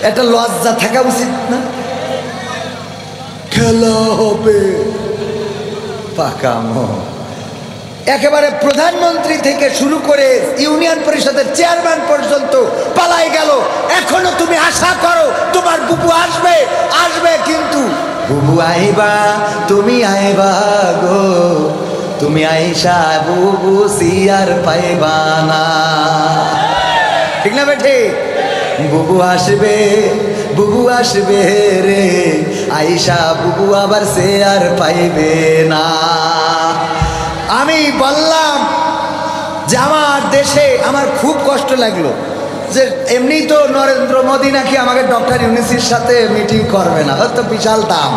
একটা লজ্জা থাকা উচিত না? খেলা হবে পাকামো। একেবারে প্রধানমন্ত্রী থেকে শুরু করে ইউনিয়ন পরিষদের চেয়ারম্যান পর্যন্ত পালাই গেল। এখনো তুমি আশা করো তোমার বুবু আসবে, আসবে, কিন্তু বুবু আইবা, তুমি আইবা গো, তুমি আইসা বুবু সিয়ার পাইবা না। ঠিক না বেঠে? বুবু আসবে, বুবু আসবে রে, আইসা বুবু আবার সে আর পাইবে না। আমি বললাম যে আমার দেশে আমার খুব কষ্ট লাগলো যে এমনি তো নরেন্দ্র মোদী নাকি আমাকে ডক্টর ইউনূসের সাথে মিটিং করবে না, তো বিশাল দাম,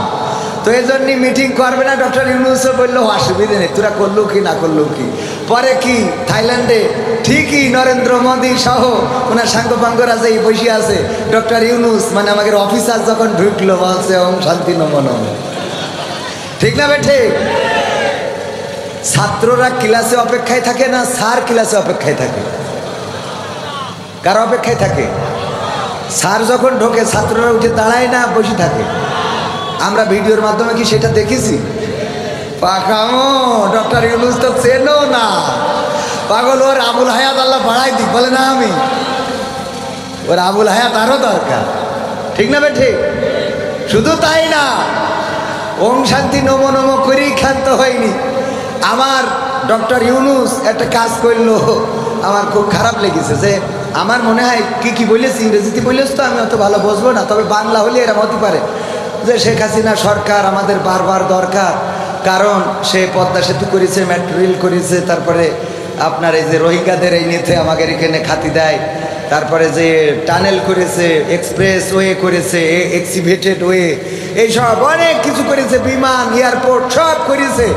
তো এই জন্যই মিটিং করবে না। ডক্টর ইউনূসও বললো অসুবিধে নেই, তোরা করলো কি না করলো কি। পরে কি থাইল্যান্ডে ঠিকই নরেন্দ্র মোদী সহ ওনার সাঙ্গপাঙ্গরা যে বসে আছে, ডক্টর ইউনূস মানে আমাদের অফিসার যখন ঢুকলো বলছে ওম শান্তি নমঃ। ঠিক না বেঠে? ছাত্ররা ক্লাসে অপেক্ষায় থাকে না স্যার ক্লাসে অপেক্ষায় থাকে? কার অপেক্ষায় থাকে? স্যার যখন ঢোকে ছাত্ররা উঠে দাঁড়ায় না, বসে থাকে। আমরা ভিডিওর মাধ্যমে কি সেটা দেখেছি? পাকামো ডক্টর ইউনূস তো চেনো না, পাগল। ওর আবুল হায়াত আল্লাহ বাড়াই দিক, বলে না আমি, ওর আবুল হায়াত আরো দরকার। ঠিক না বেঠে? শুধু তাই না, ওম শান্তি নমঃ নমঃ করেই ক্ষান্ত হয়নি। আমার ডক্টর ইউনূস একটা কাজ করলো, আমার খুব খারাপ লেগেছে। যে আমার মনে হয় কি বলেছি, ইংরেজিতে বলেছ তো আমি অত ভালো বুঝবো না, তবে বাংলা হলে এরকম হতে পারে যে শেখ হাসিনা সরকার আমাদের বারবার দরকার, কারণ সে পদ্মা সেতু করেছে, মেট্রো রেল করেছে, তারপরে আপনার এই যে রোহিঙ্গাদের এই নিতে আমাদের এখানে খাতি দেয়, তারপরে যে টানেল করেছে, এক্সপ্রেস ওয়ে করেছে, এক্সিভেটেড ওয়ে, এইসব অনেক কিছু করেছে, বিমান, এয়ারপোর্ট সব করেছে।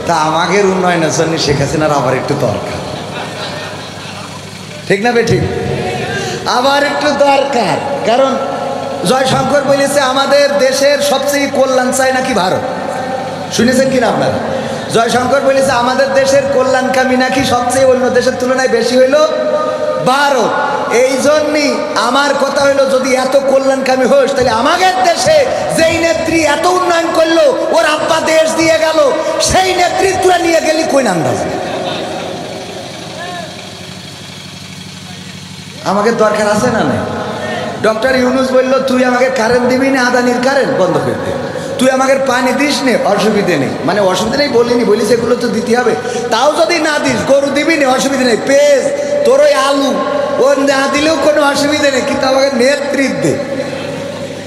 তা আমাদের উন্নয়নের জন্য শেখ হাসিনার আবার একটু দরকার। ঠিক না বেঠিক? আবার একটু দরকার, কারণ জয়শঙ্কর বলেছে আমাদের দেশের সবচেয়ে কল্যাণ চায় নাকি ভারত। শুনেছেন কিনা আপনারা? জয়শঙ্কর বলেছে আমাদের দেশের কল্যাণকামী নাকি সবচেয়ে অন্য দেশের তুলনায় বেশি হইল ভারত। এই জন্যই আমার কথা হইলো, যদি এত কল্যাণকামী হোস তাহলে আমাদের দেশে যেই নেত্রী এত উন্নয়ন করলো, ওর আব্বা দেশ দিয়ে গেল, সেই নেতৃত্বরা নিয়ে গেলি কই আন্দাজ? আমাকে দরকার আছে না নাই? ডক্টর ইউনূস বললো তুই আমাকে কারেন্ট দিবি না, আদানির কারেন্ট বন্ধ করে দে, তুই আমাকে পানি দিস নে, অসুবিধে নেই। মানে অসুবিধা নেই বলিনি, বলিস এগুলো তো দিতে হবে, তাও যদি না দিস, গরু দিবি না, অসুবিধা নেই, পেঁয়াজ তোর ওই আলু ও না দিলেও কোনো অসুবিধা নেই, কিন্তু আমাকে নেতৃত্ব দে।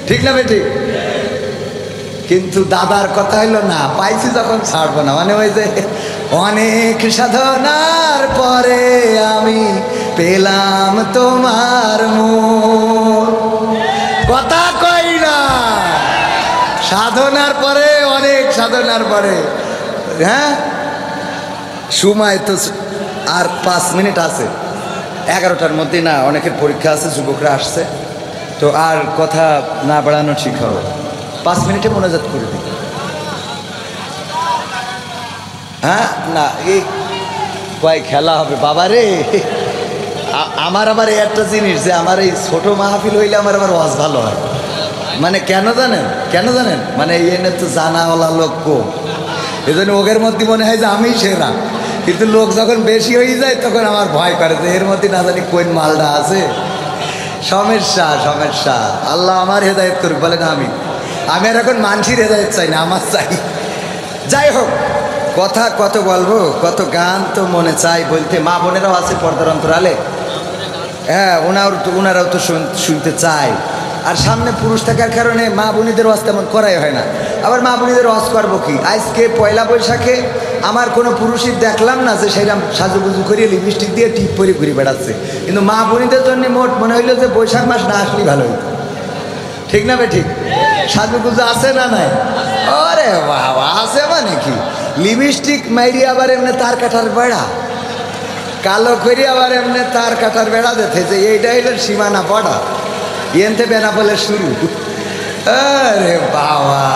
ঠিক না বেটি? কিন্তু দাদার কথা হইলো না, পাইছি যখন ছাড়বো না, মানে ওই যে অনেক সাধনার পরে আমি পেলাম তোমার মন, কথা কই না, সাধনার পরে, অনেক সাধনার পরে। হ্যাঁ, সময় তো আর 5 মিনিট আছে, 11টার মধ্যে না, অনেকের পরীক্ষা আছে, যুবকরা আসছে, তো আর কথা না বাড়ানো ঠিক হবে। 5 মিনিটে মোনাজাত করে দিই। হ্যাঁ না, এই কয় খেলা হবে বাবা রে। আমার আবার একটা জিনিস যে আমার এই ছোট মাহফিল হইলে আমার আবার ওয়াজ ভালো হয়। মানে কেন জানেন? কেন জানেন? মানে এনে তো জানাওয়ালা লোক কম, এই জন্য ওদের মধ্যে মনে হয় যে আমি সেরা, কিন্তু লোক যখন বেশি হয়ে যায় তখন আমার ভয় করে যে এর মধ্যে না জানি কোন মালটা আছে। সমস্যা সমস্যা, আল্লাহ আমার হেদায়েত করুক, বলে না আমি আর এখন মানসির হেদায়েত চাই না, আমার চাই। যাই হোক, কথা কত বলবো, কত গান তো মনে চাই বলতে। মা বোনেরাও আছে পর্দার অন্তরালে, হ্যাঁ ওনারাও তো শুনতে চায়। আর সামনে পুরুষ থাকার কারণে মা বোনীদের ওয়াজ তেমন করাই হয় না। আবার মা বোনীদের ওয়াজ করবো কি? আজকে পয়লা বৈশাখে আমার কোনো পুরুষই দেখলাম না যে সেইরকম সাজুগুজু করিয়ে লিপস্টিক দিয়ে টিপ পরে ঘুরে বেড়াচ্ছে। কিন্তু মা বোনীদের জন্য মোট মনে হইলো যে বৈশাখ মাস না আসলেই ভালো হইতো। ঠিক না বে ঠিক? সাজুগুজু আছে না নাই? আরে বাবা, আছে মানে কি, লিপস্টিক মাইরি আবার এমনি তার কাটার বেড়া, কালো করি আবার এমনি তার কাটার বেড়া দেখে যে এইটা হইল সীমানা পড়া, এনতে বেনাপোলে শুরু। আরে বাবা,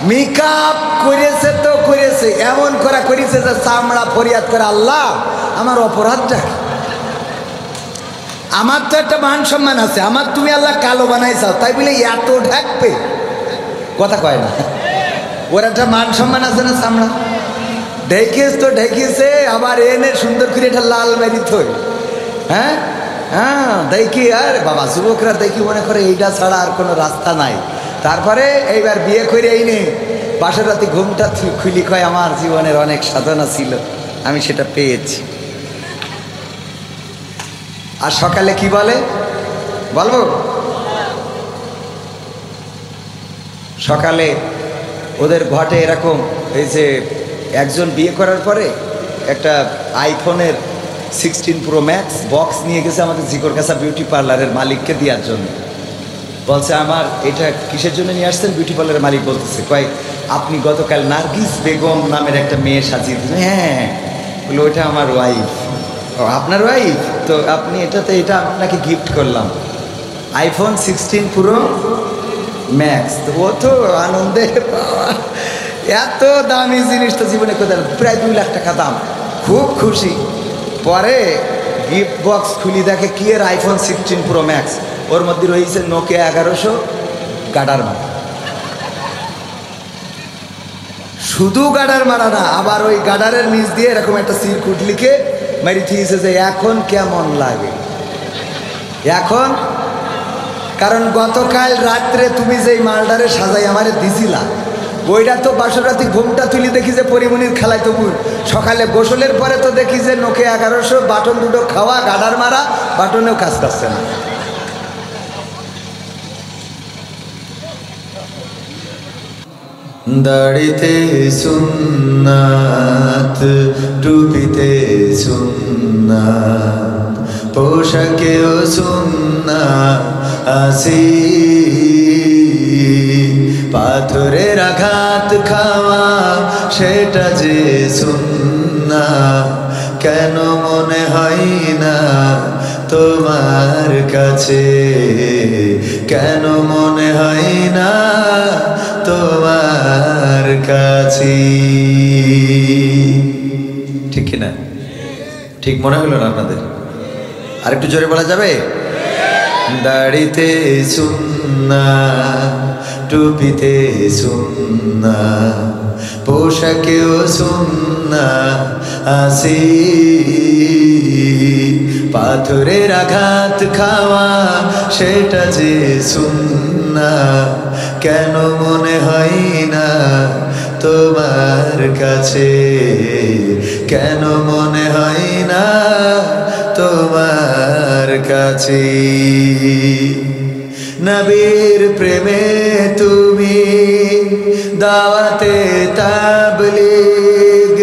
মেকআপ করেছে তো করেছে, এমন করা করেছে যে চামড়া ফরিয়াদ করে, আল্লাহ আমার অপরাধটা। আমার তো একটা মান সম্মান আছে, আমার তুমি আল্লাহ কালো বানাইছাও তাই বলে এত ঢাকবে, কথা কয় না। ওর একটা মান সম্মান আছে না, চামড়া ঢেকিস তো ঢেকিছে, আবার এনে সুন্দর করে এটা লাল মেরি থই। হ্যাঁ হ্যাঁ দেখি, আর বাবা যুবকরা দেখি মনে করে এইটা ছাড়া আর কোনো রাস্তা নাই। তারপরে এইবার বিয়ে করে এই নে পাশের রাতে ঘুমটা খুলি কয় আমার জীবনের অনেক সাধনা ছিল, আমি সেটা পেয়েছি। আর সকালে কি বলে বলবো, সকালে ওদের ঘটে এরকম, এই যে একজন বিয়ে করার পরে একটা আইফোনের 16 Pro Max বক্স নিয়ে গেছে আমাদের জিকরগাছা বিউটি পার্লারের মালিককে দেওয়ার জন্য। বলছে আমার এটা কিসের জন্য নিয়ে আসছেন? বিউটি পার্লারের মালিক বলতেছে, কয় আপনি গতকাল নার্গিস বেগম নামের একটা মেয়ে সাজিয়ে দিলেন। হ্যাঁ বলে ওইটা আমার ওয়াইফ। ও আপনার ওয়াইফ? তো আপনি এটাতে এটা আপনাকে গিফট করলাম আইফোন 16 Pro Max। তো ও তো আনন্দে পাওয়া, এত দামি জিনিস তো জীবনে কোথায়, প্রায় 2 লাখ টাকা দাম, খুব খুশি। পরে গিফট বক্স খুলি দেখে কি এর আইফোন 16 Pro Max, ওর মধ্যে রয়েছে নোকিয়া 1100 গাডার মারা। শুধু গাডার মারা না, আবার ওই গাডারের নিচ দিয়ে এরকম একটা সিরকুট লিখে মারি থিয়েছে যে এখন কেমন লাগে এখন। কারণ গতকাল রাত্রে তুমি যেই মালডারে সাজাই আমারে দিছিলা, ওইটা তো বাসর রাতে ঘুমটা তুলি দেখি যে পরিমণির খেলায় তো সকালে গোসলের পরে তো দেখি যে নোকিয়া 1100 বাটন দুটো খাওয়া, গাডার মারা, বাটনেও কাজ করছে না। দাড়িতে সুন্নাত, টুপিতে সুন্নাত, পোশাকেও সুন্নাত আসি, পাথরের আঘাত খাওয়া সেটা যে সুন্নাত, কেন মনে হয় না তোমার কাছে, কেন মনে হয় না তোমার কাছে? ঠিক কিনা? ঠিক মনে হলো না আপনাদের? আর একটু জোরে বলা যাবে? দাড়িতে সুন্নাত, টুপিতে সুন্নাত, পোশাকেও সুন্নাত আসি, পাথরের আঘাত খাওয়া সেটা যে সুন্নাত, কেন মনে হয় না তোমার কাছে, কেন মনে হয় না তোমার কাছে? নবীর প্রেমে তুমি দাওয়াতে তাবলীগ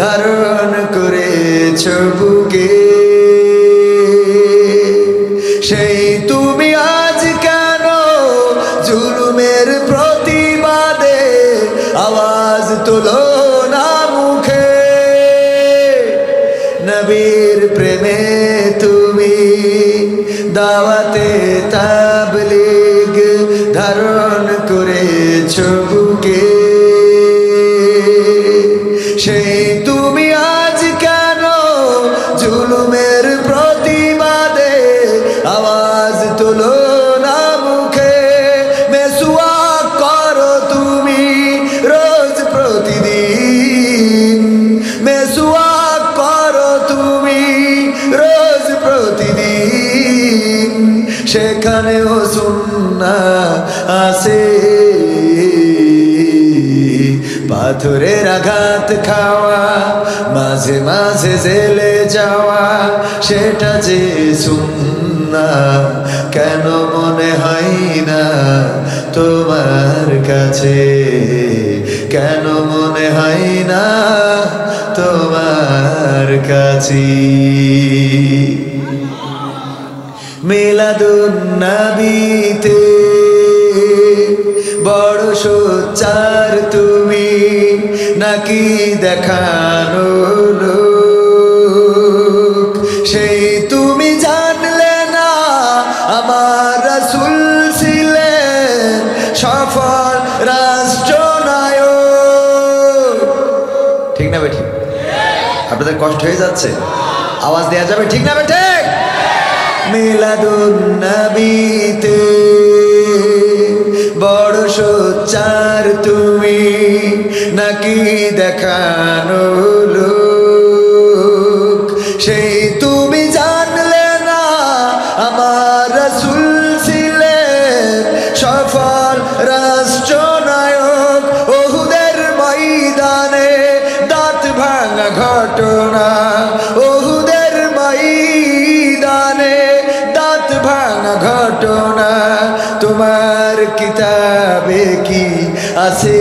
ধারণ করেছ বুকে, সেই তুমি আজ কেন জুলুমের প্রতিবাদে আওয়াজ তোলো না মুখে? নবীর প্রেমে তুমি দাওয়াতে তাবলীগ ধারণ করেছ বুকে, সেই তুমি আজ কেন জুলুমের প্রতিবাদে আওয়াজ তোলো না মুখে? মেসওয়াক করো তুমি রোজ প্রতিদিন, মেসওয়াক করো তুমি রোজ প্রতিদিন, সেখানেও সুন্নাত আছে, পাথরের আঘাত খাওয়া, মাঝে মাঝে জেলে যাওয়া সেটা যে সুন্নাত, কেন মনে হয় না তোমার কাছে, কেন মনে হয় না তোমার কাছে? মিলাদুন নবীতে বড় সোচ্চার তুমি, নাকি দেখানো লোক? সেই তুমি জানলে না আমার রাসূল ছিলেন সফল রাষ্ট্রনায়ক। ঠিক না বেঠিক? আপনাদের কষ্ট হয়ে যাচ্ছে? আওয়াজ দেওয়া যাবে ঠিক না বেঠিক? মিলাদুন নবীতে বড় সোচ্চার তুমি নাকি দেখানো লোক সেই তুমি জানলে না আমার রাসূল ছিলেন সফল রাষ্ট্রনায়ক ওহুদের ময়দানে দাঁত ভাঙা ঘটনা ওহুদের ময়দানে দাঁত ভাঙা ঘটনা তোমার কিতাবে কি আছে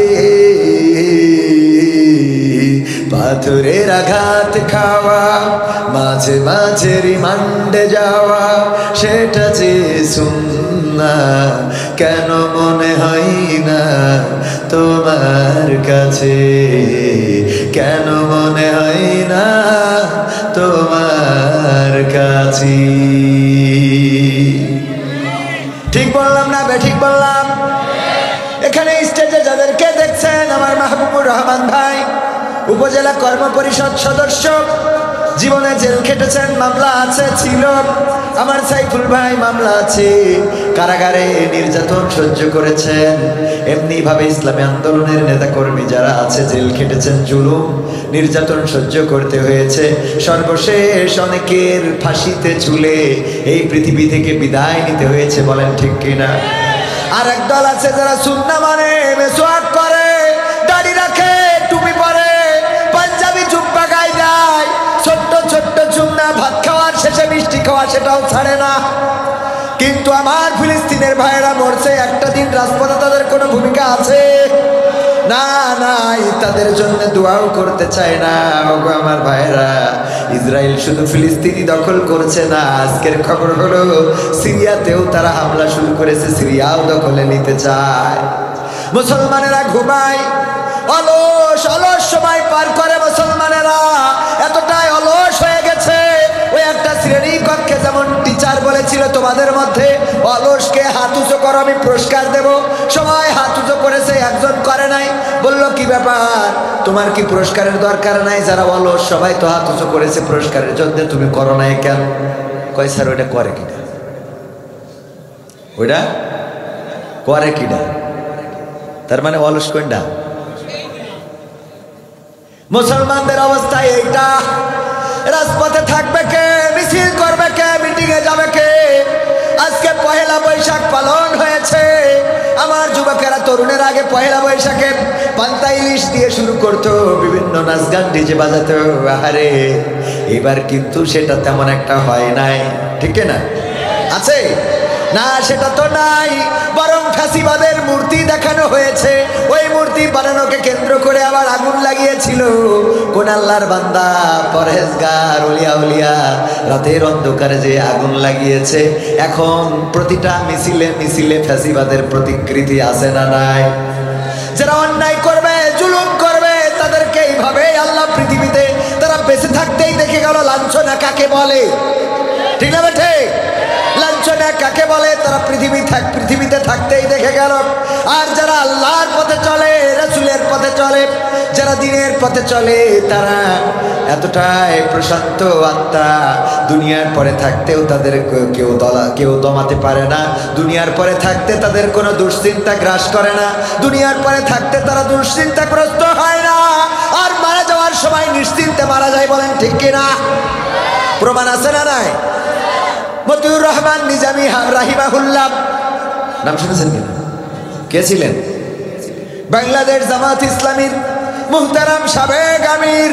পাথরের আঘাত খাওয়া মাঝে মাঝে রিমান্ডে যাওয়া সেটা যে সুন্নাহ কেন মনে হয় না তোমার কাছে কেন মনে হয় না তোমার কাছে ঠিক বললাম না ঠিক বললাম এখানে স্টেজে যাদেরকে দেখছেন আমার মাহবুবুর রহমান ভাই উপজেলা কর্ম পরিষদ সদস্য জীবনে জেল খেটেছেন মামলা আছে ছিল আমার সাইফুল ভাই মামলা আছে কারাগারে নির্যাতন সহ্য করেছেন এমনি ভাবে ইসলামী আন্দোলনের নেতাকর্মী যারা আছে জেল খেটেছেন জুলুম নির্যাতন সহ্য করতে হয়েছে সর্বশেষ অনেকের ফাঁসিতে ঝুলে এই পৃথিবী থেকে বিদায় নিতে হয়েছে বলেন ঠিক কিনা আর একদল আছে যারা সুন্নাহ মানে মেসওয়াক করে দাড়ি রাখে টুপি পরে পাঞ্জাবি জুব্বা গায়ে দেয় ছোট্ট ছোট্ট চুন্না ভাত খাওয়ার শেষে মিষ্টি খাওয়া সেটাও ছাড়ে না কিন্তু আমার ফিলিস্তিনের ভাইয়েরা মরছে একটা দিন রাজপথে তাদের কোনো ভূমিকা আছে না নাই তাদের জন্য দোয়াও করতে চায় না ওগো আমার ভাইয়েরা ইসরায়েল শুধু ফিলিস্তিনি দখল করছে না আজকের খবর হলো সিরিয়াতেও তারা হামলা শুরু করেছে সিরিয়াও দখলে নিতে চায় মুসলমানেরা ঘুমায় অলস অলস সময় পার করে মুসলমানেরা এতটাই অলস হয়ে গেছে ওই একটা শ্রেণী কক্ষে যেমন টিচার বলেছিল তোমাদের মধ্যে অলসকে হাত উঁচু করো আমি পুরস্কার দেব সবাই হাত উঁচু করেছে একজন করে নাই বলল কি ব্যাপার তোমার কি পুরস্কারের দরকার নাই যারা অলস সবাই তো হাত উঁচু করেছে পুরস্কারের জন্য তুমি করো নাই কেন কয় স্যার ওইটা করে কিনা ওইটা করে কিনা তার মানে অলস কোনটা মুসলমানদের অবস্থা এইটা রাজপথে থাকবে কে মিছিল করবে কে মিটিং এ যাবে কে আজকে পহেলা বৈশাখ পালন হয়েছে আমার যুবকেরা তরুণের আগে পহেলা বৈশাখে পান্তা ইলিশ দিয়ে শুরু করতো বিভিন্ন নাচ গান ডিজে বাজাতো আহারে এবার কিন্তু সেটা তেমন একটা হয় নাই ঠিক না আছে না সেটা তো নাই বরং ফাঁসিবাদের মূর্তি দেখানো হয়েছে ওই মূর্তি বানানোকে কেন্দ্র করে আবার আগুন লাগিয়েছিল কোন আল্লাহর বান্দা পরহেজগার ওলিয়া উলিয়া রাতের অন্ধকারে যে আগুন লাগিয়েছে এখন প্রতিটা মিছিলে মিছিলে ফাঁসিবাদের প্রতিকৃতি আছে না নাই যারা অন্যায় করবে জুলুম করবে তাদেরকে এইভাবে আল্লাহ পৃথিবীতে তারা বেঁচে থাকতেই দেখে গেল লাঞ্ছনা কাকে বলে ঠিক না বেঠে লাঞ্ছনা কাকে বলে তারা পৃথিবীতে থাকতেই দেখে গেল আর যারা আল্লাহর পথে চলে রাসূলের পথে চলে যারা দ্বীনের পথে চলে তারা এতটাই প্রশান্ত আত্মা দুনিয়ার পরে থাকতেও তাদের কেউ দমাতে পারে না দুনিয়ার পরে থাকতে তাদের কোনো দুশ্চিন্তা গ্রাস করে না দুনিয়ার পরে থাকতে তারা দুশ্চিন্তাগ্রস্ত হয় না আর মারা যাওয়ার সময় নিশ্চিন্তে মারা যায় বলেন ঠিক কিনা প্রমাণ আছে না নাই মতিউর রহমান নিজামী রাহিমাহুল্লাহ নাম শুনেছেন কিনা কে ছিলেন বাংলাদেশ জামাত ইসলামীর মুহতারাম সাবেক আমির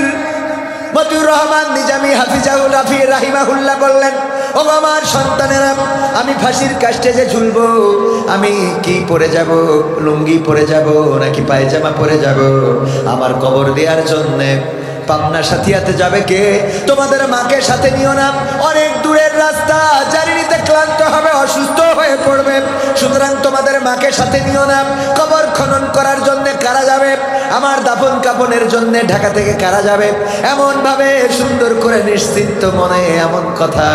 মতিউর রহমান নিজামী হাফিজাহুল রাফি রাহিমাহুল্লাহ বললেন ও আমার সন্তানেরা আমি ফাঁসির কাস্টে যে ঝুলবো আমি কি পরে যাব লুঙ্গি পরে যাব নাকি পায়জামা পরে যাব আমার কবর দেওয়ার জন্যে পাবনা সাথিয়াতে যাবে কে তোমাদের মাকে সাথে নিও না অনেক দূরের রাস্তা জার্নি নিতে ক্লান্ত হবে অসুস্থ হয়ে পড়বে সুতরাং তোমাদের মাকে সাথে নিও না কবর খনন করার জন্য কারা যাবে আমার দাফন কাফনের জন্য ঢাকা থেকে কারা যাবে এমন ভাবে সুন্দর করে নিশ্চিন্ত মনে এমন কথা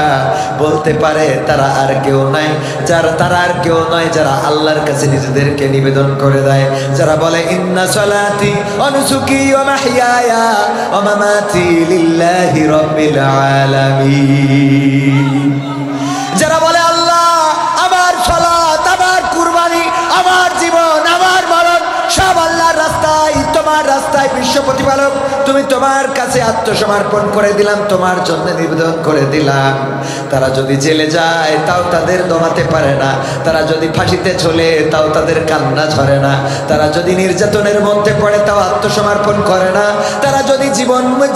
বলতে পারে তারা আর কেউ নাই তারা আর কেউ নয় যারা আল্লাহর কাছে নিজেদেরকে নিবেদন করে দেয় যারা বলে ইন্না সলাতি ওয়া নুসুকি ওয়া মাহইয়ায়া ওয়া মামাতি লিল্লাহি রাব্বিল আলামিন যারা বিশ্ব প্রতিপালক, তুমি তোমার কাছে আত্মসমর্পণ করে দিলাম, তোমার জন্য নিবেদন করে দিলাম। তারা যদি জেলে যায় তাও তাদের দমাতে পারে না, তারা যদি ফাঁসিতে চলে তাও তাদের কান্না ঝরে না, তারা যদি নির্যাতনের মধ্যে পড়ে তাও আত্মসমর্পণ করে না, তারা যদি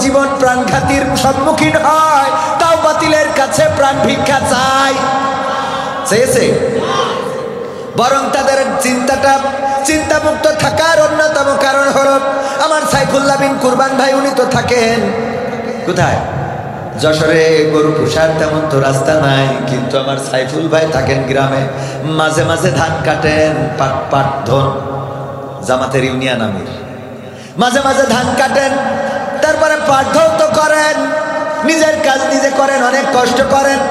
জীবন প্রাণঘাতীর সম্মুখীন হয় তাও বাতিলের কাছে প্রাণ ভিক্ষা চায়। চেয়েছে, বরং তাদের চিন্তামুক্ত থাকার অন্যতম কারণ হলো আমার সাইফুল্লাহ বিন কুরবান ভাই, উনি তো থাকেন কোথায়? যশোরে। গরু পোষার তেমন তো রাস্তা নাই, কিন্তু আমার সাইফুল ভাই থাকেন গ্রামে। মাঝে মাঝে ধান কাটেন, পাট ধন জামাতের ইউনিয়ন আমির, মাঝে মাঝে ধান কাটেন, তারপরে পাট ধৌত করেন, নিজের কাজ নিজে করেন, অনেক কষ্ট করেন।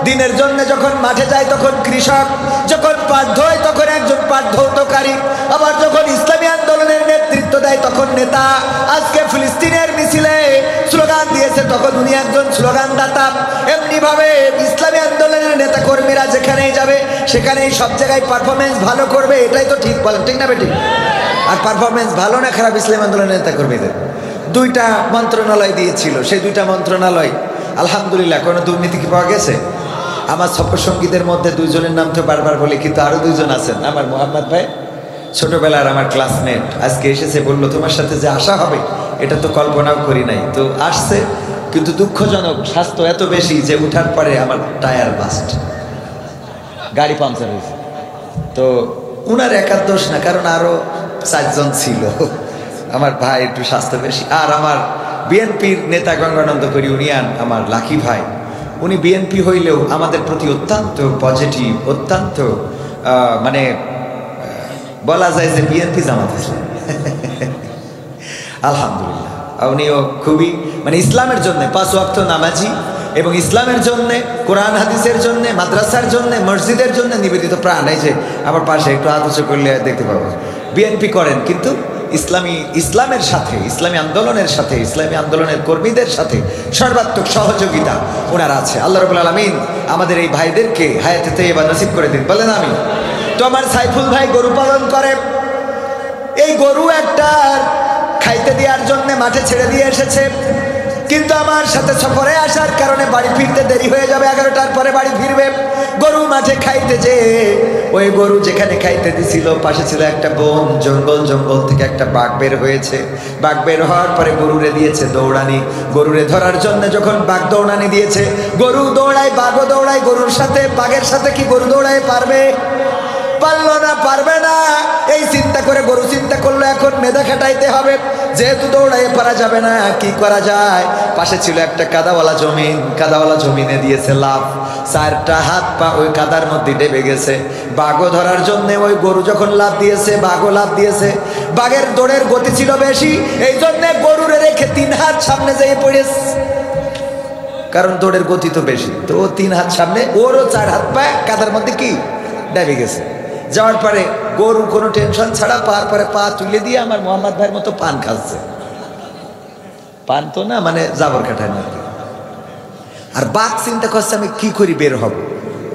দিনের জন্য যখন মাঠে যায় তখন কৃষক, যখন পাট ধোয় তখন একজন পাট ধৌতকারী, আবার যখন ইসলামী আন্দোলনের নেতৃত্ব দেয় তখন নেতা। আজকে ফিলিস্তিনের মিছিলে স্লোগান দিয়েছে তখন উনি একজন স্লোগানদাতা। এমনি ভাবে ইসলামী আন্দোলনের নেতা কর্মীরা যেখানেই যাবে সেখানেই সব জায়গায় পারফরমেন্স ভালো করবে, এটাই তো ঠিক বলেন, ঠিক না বেটি? আর পারফরমেন্স ভালো না খারাপ ইসলামী আন্দোলনের নেতা কর্মীদের? দুইটা মন্ত্রণালয় দিয়েছিল, সেই দুইটা মন্ত্রণালয় আলহামদুলিল্লাহ কোনো দুর্নীতি কি পাওয়া গেছে? আমার সফরসঙ্গীদের মধ্যে দুইজনের নাম তো বারবার বলি, কিন্তু আরো দুইজন আছেন। আমার মোহাম্মদ ভাই ছোটবেলার আমার ক্লাসমেট, আজকে এসেছে, বললো তোমার সাথে যে আসা হবে এটা তো কল্পনাও করি নাই। তো আসছে, কিন্তু দুঃখজনক স্বাস্থ্য এত বেশি যে উঠার পরে আমার টায়ার বাস্ট, গাড়ি পাংচার হয়েছে। তো উনার একার দোষ না, কারণ আরো 4 জন ছিল। আমার ভাই একটু স্বাস্থ্য বেশি। আর আমার বিএনপির নেতা গঙ্গানন্দ করি ইউনিয়ন, আমার লাকি ভাই, উনি বিএনপি হইলেও আমাদের প্রতি অত্যন্ত পজিটিভ, অত্যন্ত মানে বলা যায় যে বিএনপি জামাত ইসলাম। আলহামদুলিল্লাহ, উনিও খুবই মানে ইসলামের জন্য 5 ওয়াক্ত নামাজি এবং ইসলামের জন্যে, কোরআন হাদিসের জন্যে, মাদ্রাসার জন্যে, মসজিদের জন্য নিবেদিত প্রাণ। এই যে আমার পাশে একটু আদর্শ করলে দেখতে পাবো, বিএনপি করেন কিন্তু ইসলামের সাথে, ইসলামী আন্দোলনের সাথে, ইসলামী আন্দোলনের কর্মীদের সাথে সর্বাত্মক সহযোগিতা ওনার আছে। আল্লাহ রাব্বুল আলামিন আমাদের এই ভাইদেরকে হায়াতে তাইয়্যিবা নসিব করে দিন, বলেন আমিন। তো আমার সাইফুল ভাই গরু পালন করে, এই গরু একটা খাইতে দেওয়ার জন্য মাঠে ছেড়ে দিয়ে এসেছে, কিন্তু আমার সাথে সফরে আসার কারণে বাড়ি ফিরতে দেরি হয়ে যাবে, 11টার পরে বাড়ি ফিরবে। গরু মাঠে খাইতে যে ওই গরু যেখানে খাইতে দিছিল পাশে ছিল একটা বন, জঙ্গল থেকে একটা বাঘ বের হয়েছে। বাঘ বের হওয়ার পরে গরুরে দিয়েছে দৌড়ানি, গরুরে ধরার জন্য যখন বাঘ দৌড়ানি দিয়েছে, গরু দৌড়ায়, বাঘও দৌড়ায়, গরুর সাথে বাঘের সাথে কি গরু দৌড়ায় পারবে? পারলো না, পারবে না। এই চিন্তা করে গরু চিন্তা করলো এখন মেধা খাটাইতে হবে, যেহেতু দৌড়াইয়ে পারা যাবে না, কি করা যায়? পাশে ছিল একটা কাদাওয়ালা জমিন, কাদাওয়ালা জমিনে দিয়েছে লাফ, 4টা হাত পা ওই কাদার মধ্যে ডেবে গেছে। বাঘও ধরার জন্য ওই গরু যখন লাফ দিয়েছে, বাঘও লাফ দিয়েছে। বাঘের দৌড়ের গতি ছিল বেশি, এই জন্য গরুরে রেখে 3 হাত সামনে যেয়ে পড়েছে, কারণ দৌড়ের গতি তো বেশি। তো 3 হাত সামনে, ওরও 4 হাত পা কাদার মধ্যে কি ডেবে গেছে। যাওয়ার পরে গরু কোনো টেনশন ছাড়া পার পরে পা তুলে দিয়ে আমার মোহাম্মদ ভাইয়ের মতো পান খাচ্ছে। পান তো না, মানে জাবর কাটায় না। আর বাঘ চিন্তা করছে আমি কি করি বের হব,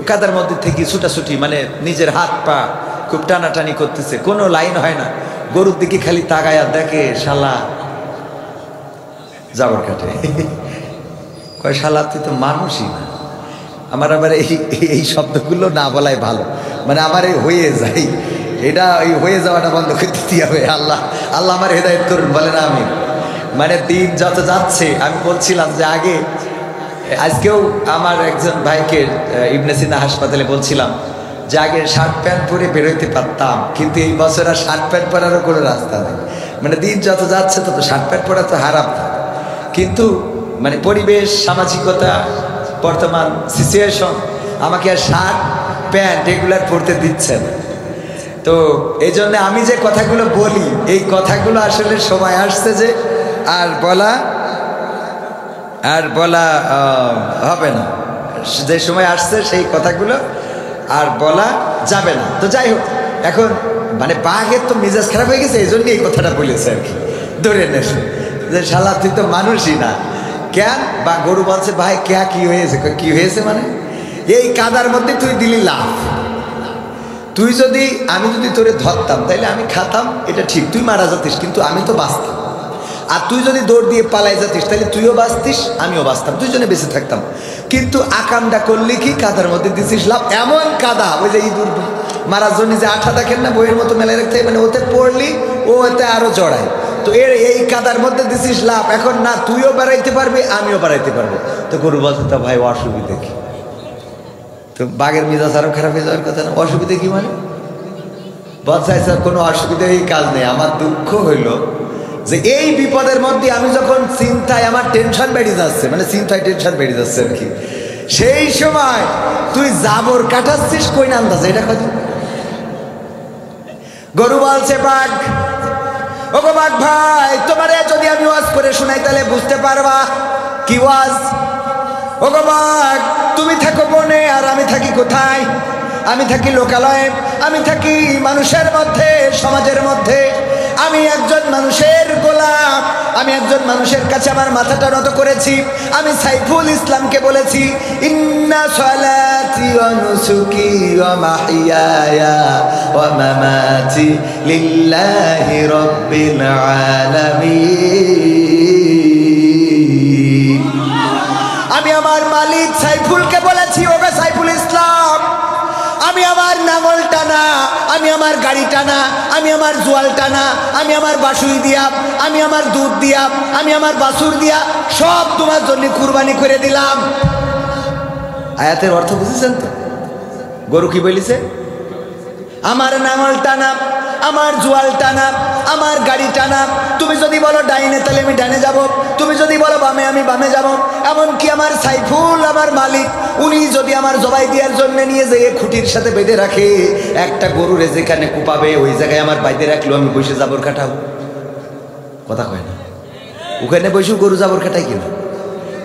কাদার মধ্যে থেকে ছুটাছুটি, মানে নিজের হাত পা খুব টানাটানি করতেছে, কোনো লাইন হয় না। গরুর দিকে খালি তাকায়া দেখে, শালা জাবর কাটে। কয় শালা তুই তো মানুষই না। আমার আবার এই শব্দগুলো না বলাই ভালো, মানে আমার এই হয়ে যায়, এটা এই হয়ে যাওয়াটা বন্ধ করে দিতে হবে। আল্লাহ আমার হেদায়েত করুন, বলে না আমি। মানে দিন যত যাচ্ছে, আমি বলছিলাম যে আজকেও আমার একজন ভাইকে ইবনে সিনা হাসপাতালে বলছিলাম যে আগে শার্ট প্যান্ট পরে বেরোইতে পারতাম, কিন্তু এই বছর আর শার্ট প্যান্ট পরারও কোনো রাস্তা নেই। মানে দিন যত যাচ্ছে তত শার্ট প্যান্ট পরা তো হারাম, কিন্তু মানে পরিবেশ, সামাজিকতা, বর্তমান সিচুয়েশন আমাকে আর শার্ট প্যান্ট এগুলার পরতে দিচ্ছে না। তো এই জন্য আমি যে কথাগুলো বলি, এই কথাগুলো আসলে সময় আসছে যে আর বলা হবে না। যে সময় আসছে সেই কথাগুলো আর বলা যাবে না। তো যাই হোক, এখন মানে বাঘের তো মেজাজ খারাপ হয়ে গেছে, এই জন্য এই কথাটা বলেছে আর কি, ধরে নেছে যে শালা তুই তো মানুষই না। কেন? বা গরু বলছে ভাই কে কি হয়েছে? কি হয়েছে মানে এই কাদার মধ্যে তুই দিলি লাভ, আমি যদি তোরে ধরতাম তাইলে আমি খাতাম, এটা ঠিক, তুই মারা যেতিস, কিন্তু আমি তো বাঁচতাম। আর তুই যদি দৌড় দিয়ে পালাই যাতিস তাহলে তুইও বাঁচতিস, আমিও বাঁচতাম, দুইজনে বেঁচে থাকতাম। কিন্তু আকামটা করলি কি, কাদার মধ্যে দিছিস লাভ। এমন কাদা, ওই যে ইঁদুর মারার জন্য যে আঠা দেখেন না বইয়ের মতো মেলায় রাখতে, মানে ওতে পড়লি ও ওতে আরো জড়ায়। তো এই কাদার মধ্যে দিছিস লাভ। এখন না তুইও বেড়াইতে পারবি, আমিও বেড়াইতে পারবো। তো গরু বলতে, তা ভাই অসুবিধা কি? তো বাঘের মেজাজ আরো খারাপ হয়ে যাওয়ার কথা না। অসুবিধা কি মানে? বলছে স্যার কোনো অসুবিধা এই কাজ নেই। আমার দুঃখ হইল যে এই বিপদের মধ্যে আমি যখন চিন্তায় আমার টেনশন বেড়ে যাচ্ছে, মানে চিন্তায় টেনশন বেড়ে যাচ্ছে আর কি, সেই সময় তুই জাবর কাটাচ্ছিস কই না আন্দাজে, এটা কত? গরু বলছে বাঘ, ও গো বাঘ ভাই, তোমারে যদি আমি ওয়াজ করে শোনাই তাহলে বুঝতে পারবা কি ওয়াজ। ও গো বাঘ, তুমি থাকো বনে আর আমি থাকি কোথায়? আমি থাকি লোকালয়ে, আমি থাকি মানুষের মধ্যে, সমাজের মধ্যে। আমি একজন মানুষের গোলাম, আমি একজন মানুষের কাছে আমার মাথাটা নত করেছি। আমি সাইফুল ইসলামকে বলেছি, ইন্না সালাতি ওয়া নুসুকি ওয়া মাহইয়ায়া ওয়া মামাতি লিল্লাহি রাব্বিল আলামিন। আমি আমার মালিক সাইফুলকে বলেছি, ওগো সাইফুল ইসলাম, আমি আমার নাঙল টানা, আমি আমার গাড়ি টানা, আমি আমার জোয়াল টানা, আমি আমার বাসুই দিয়া, আমি আমার দুধ দিয়া, আমি আমার বাসুর দিয়া সব তোমার জন্য কুরবানি করে দিলাম। আয়াতের অর্থ বুঝেছেন তো? গরু কি বলিছে? আমার নাঙল টানা, আমার জোয়াল টানা, আমার গাড়ি টানা। তুমি যদি বলো ডাইনে তাহলে আমি ডাইনে যাব, তুমি যদি বলো বামে আমি বামে যাব। এমনকি আমার সাইফুল, আমার মালিক, উনি যদি আমার জবাই দেওয়ার জন্য নিয়ে যেয়ে খুঁটির সাথে বেঁধে রাখে, একটা গরুরে যেখানে কুপাবে ওই জায়গায় আমার বাইরে রাখলো, আমি বসে জাবর কাটাবো। কথা কয় না? ওখানে বসে গরু জাবর কাটাই কিনা?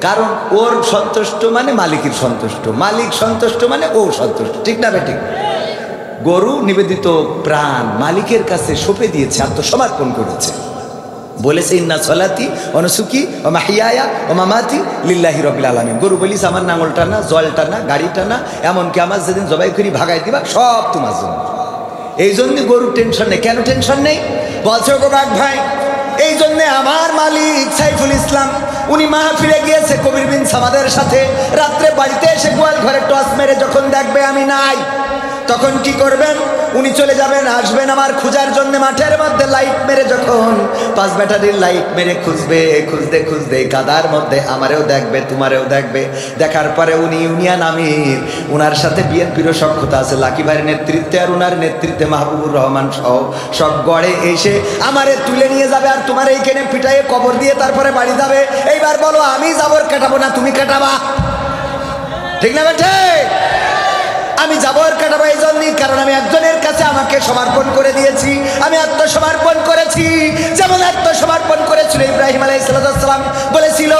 কারণ ওর সন্তুষ্ট মানে মালিকের সন্তুষ্ট, মালিক সন্তুষ্ট মানে ও সন্তুষ্ট, ঠিক না বেঠিক? গরু নিবেদিত প্রাণ মালিকের কাছে সঁপে দিয়েছে, আত্মসমর্পণ করেছে, বলেছে ইন্না সলাতি ওয়া নুসুকি ওয়া মাহইয়ায়া ওয়া মামাতি লিল্লাহি রাব্বিল আলামিন। গরু বলিস আমার নাঙল টানা, জল টানা, গাড়ি টানা, এমনকি আমার যেদিন জবাই করি ভাগাই দিবা, সব তোমার জন্য। এই জন্য গরুর টেনশন নেই। কেন টেনশন নেই? বলছে ওগো বাঘ ভাই, এই জন্যে আমার মালিক সাইফুল ইসলাম উনি মাহফিলে গিয়েছে কবির বিন সামাদের সাথে। রাত্রে বাড়িতে এসে গোয়াল ঘরে টস মেরে যখন দেখবে আমি নাই, তখন কি করবেন? উনি চলে যাবেন, আসবেন আমার খোঁজার জন্য মাঠের মধ্যে লাইট মেরে, যখন 5 ব্যাটারির লাইট মেরে খুঁজবে, খুঁজতে খুঁজতে কাদার মধ্যে আমারেও দেখবে, তোমারেও দেখবে। দেখার পরে উনি ইউনিয়ন আমির, উনার সাথে বিএনপিরও সক্ষতা আছে, লাকি ভাইয়ের নেতৃত্বে আর উনার নেতৃত্বে মাহবুবুর রহমান সহ সব গড়ে এসে আমারে তুলে নিয়ে যাবে, আর তোমার এইখানে পিটাইয়ে কবর দিয়ে তারপরে বাড়ি যাবে। এইবার বলো আমি জাবর কাটাবো না তুমি কাটাবা? ঠিক না বেঠে? আমি জাবর কাটাবো এই জন্যই, কারণ আমি একজনের কাছে আমাকে সমর্পণ করে দিয়েছি, আমি আত্মসমর্পণ করেছি। যেমন আত্মসমর্পণ করেছিল ইব্রাহিম আলাইহিস সালাম, বলেছিল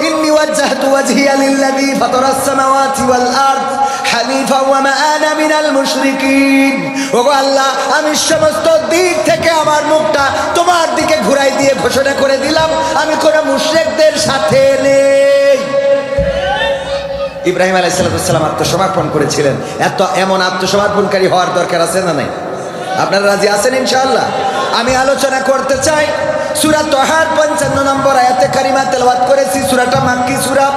ইন্নী ওয়াজ্জাহতু ওয়াজহিয়া লিল্লাযী ফাতারাস সামাওয়াতি ওয়াল আরদ হানিফা ওয়া মা আনা মিনাল মুশরিকিন। ওগো আল্লাহ, আমি সমস্ত দিক থেকে আমার মুখটা তোমার দিকে ঘুরাই দিয়ে ঘোষণা করে দিলাম আমি কোনো মুশরিকদের সাথে নেই। ইব্রাহিম আলাইহিস সালাম আত্মসমর্পণ করেছিলেন। এমন আত্মসমর্পণকারী হওয়ার দরকার আছে না নাই? আপনারা রাজি আছেন ইনশাআল্লাহ? আমি আলোচনা করতে চাই সূরা তাহার 55 নম্বর আয়াতে কারিমা তেলাওয়াত করেছি। সূরাটা মাক্কি সূরা,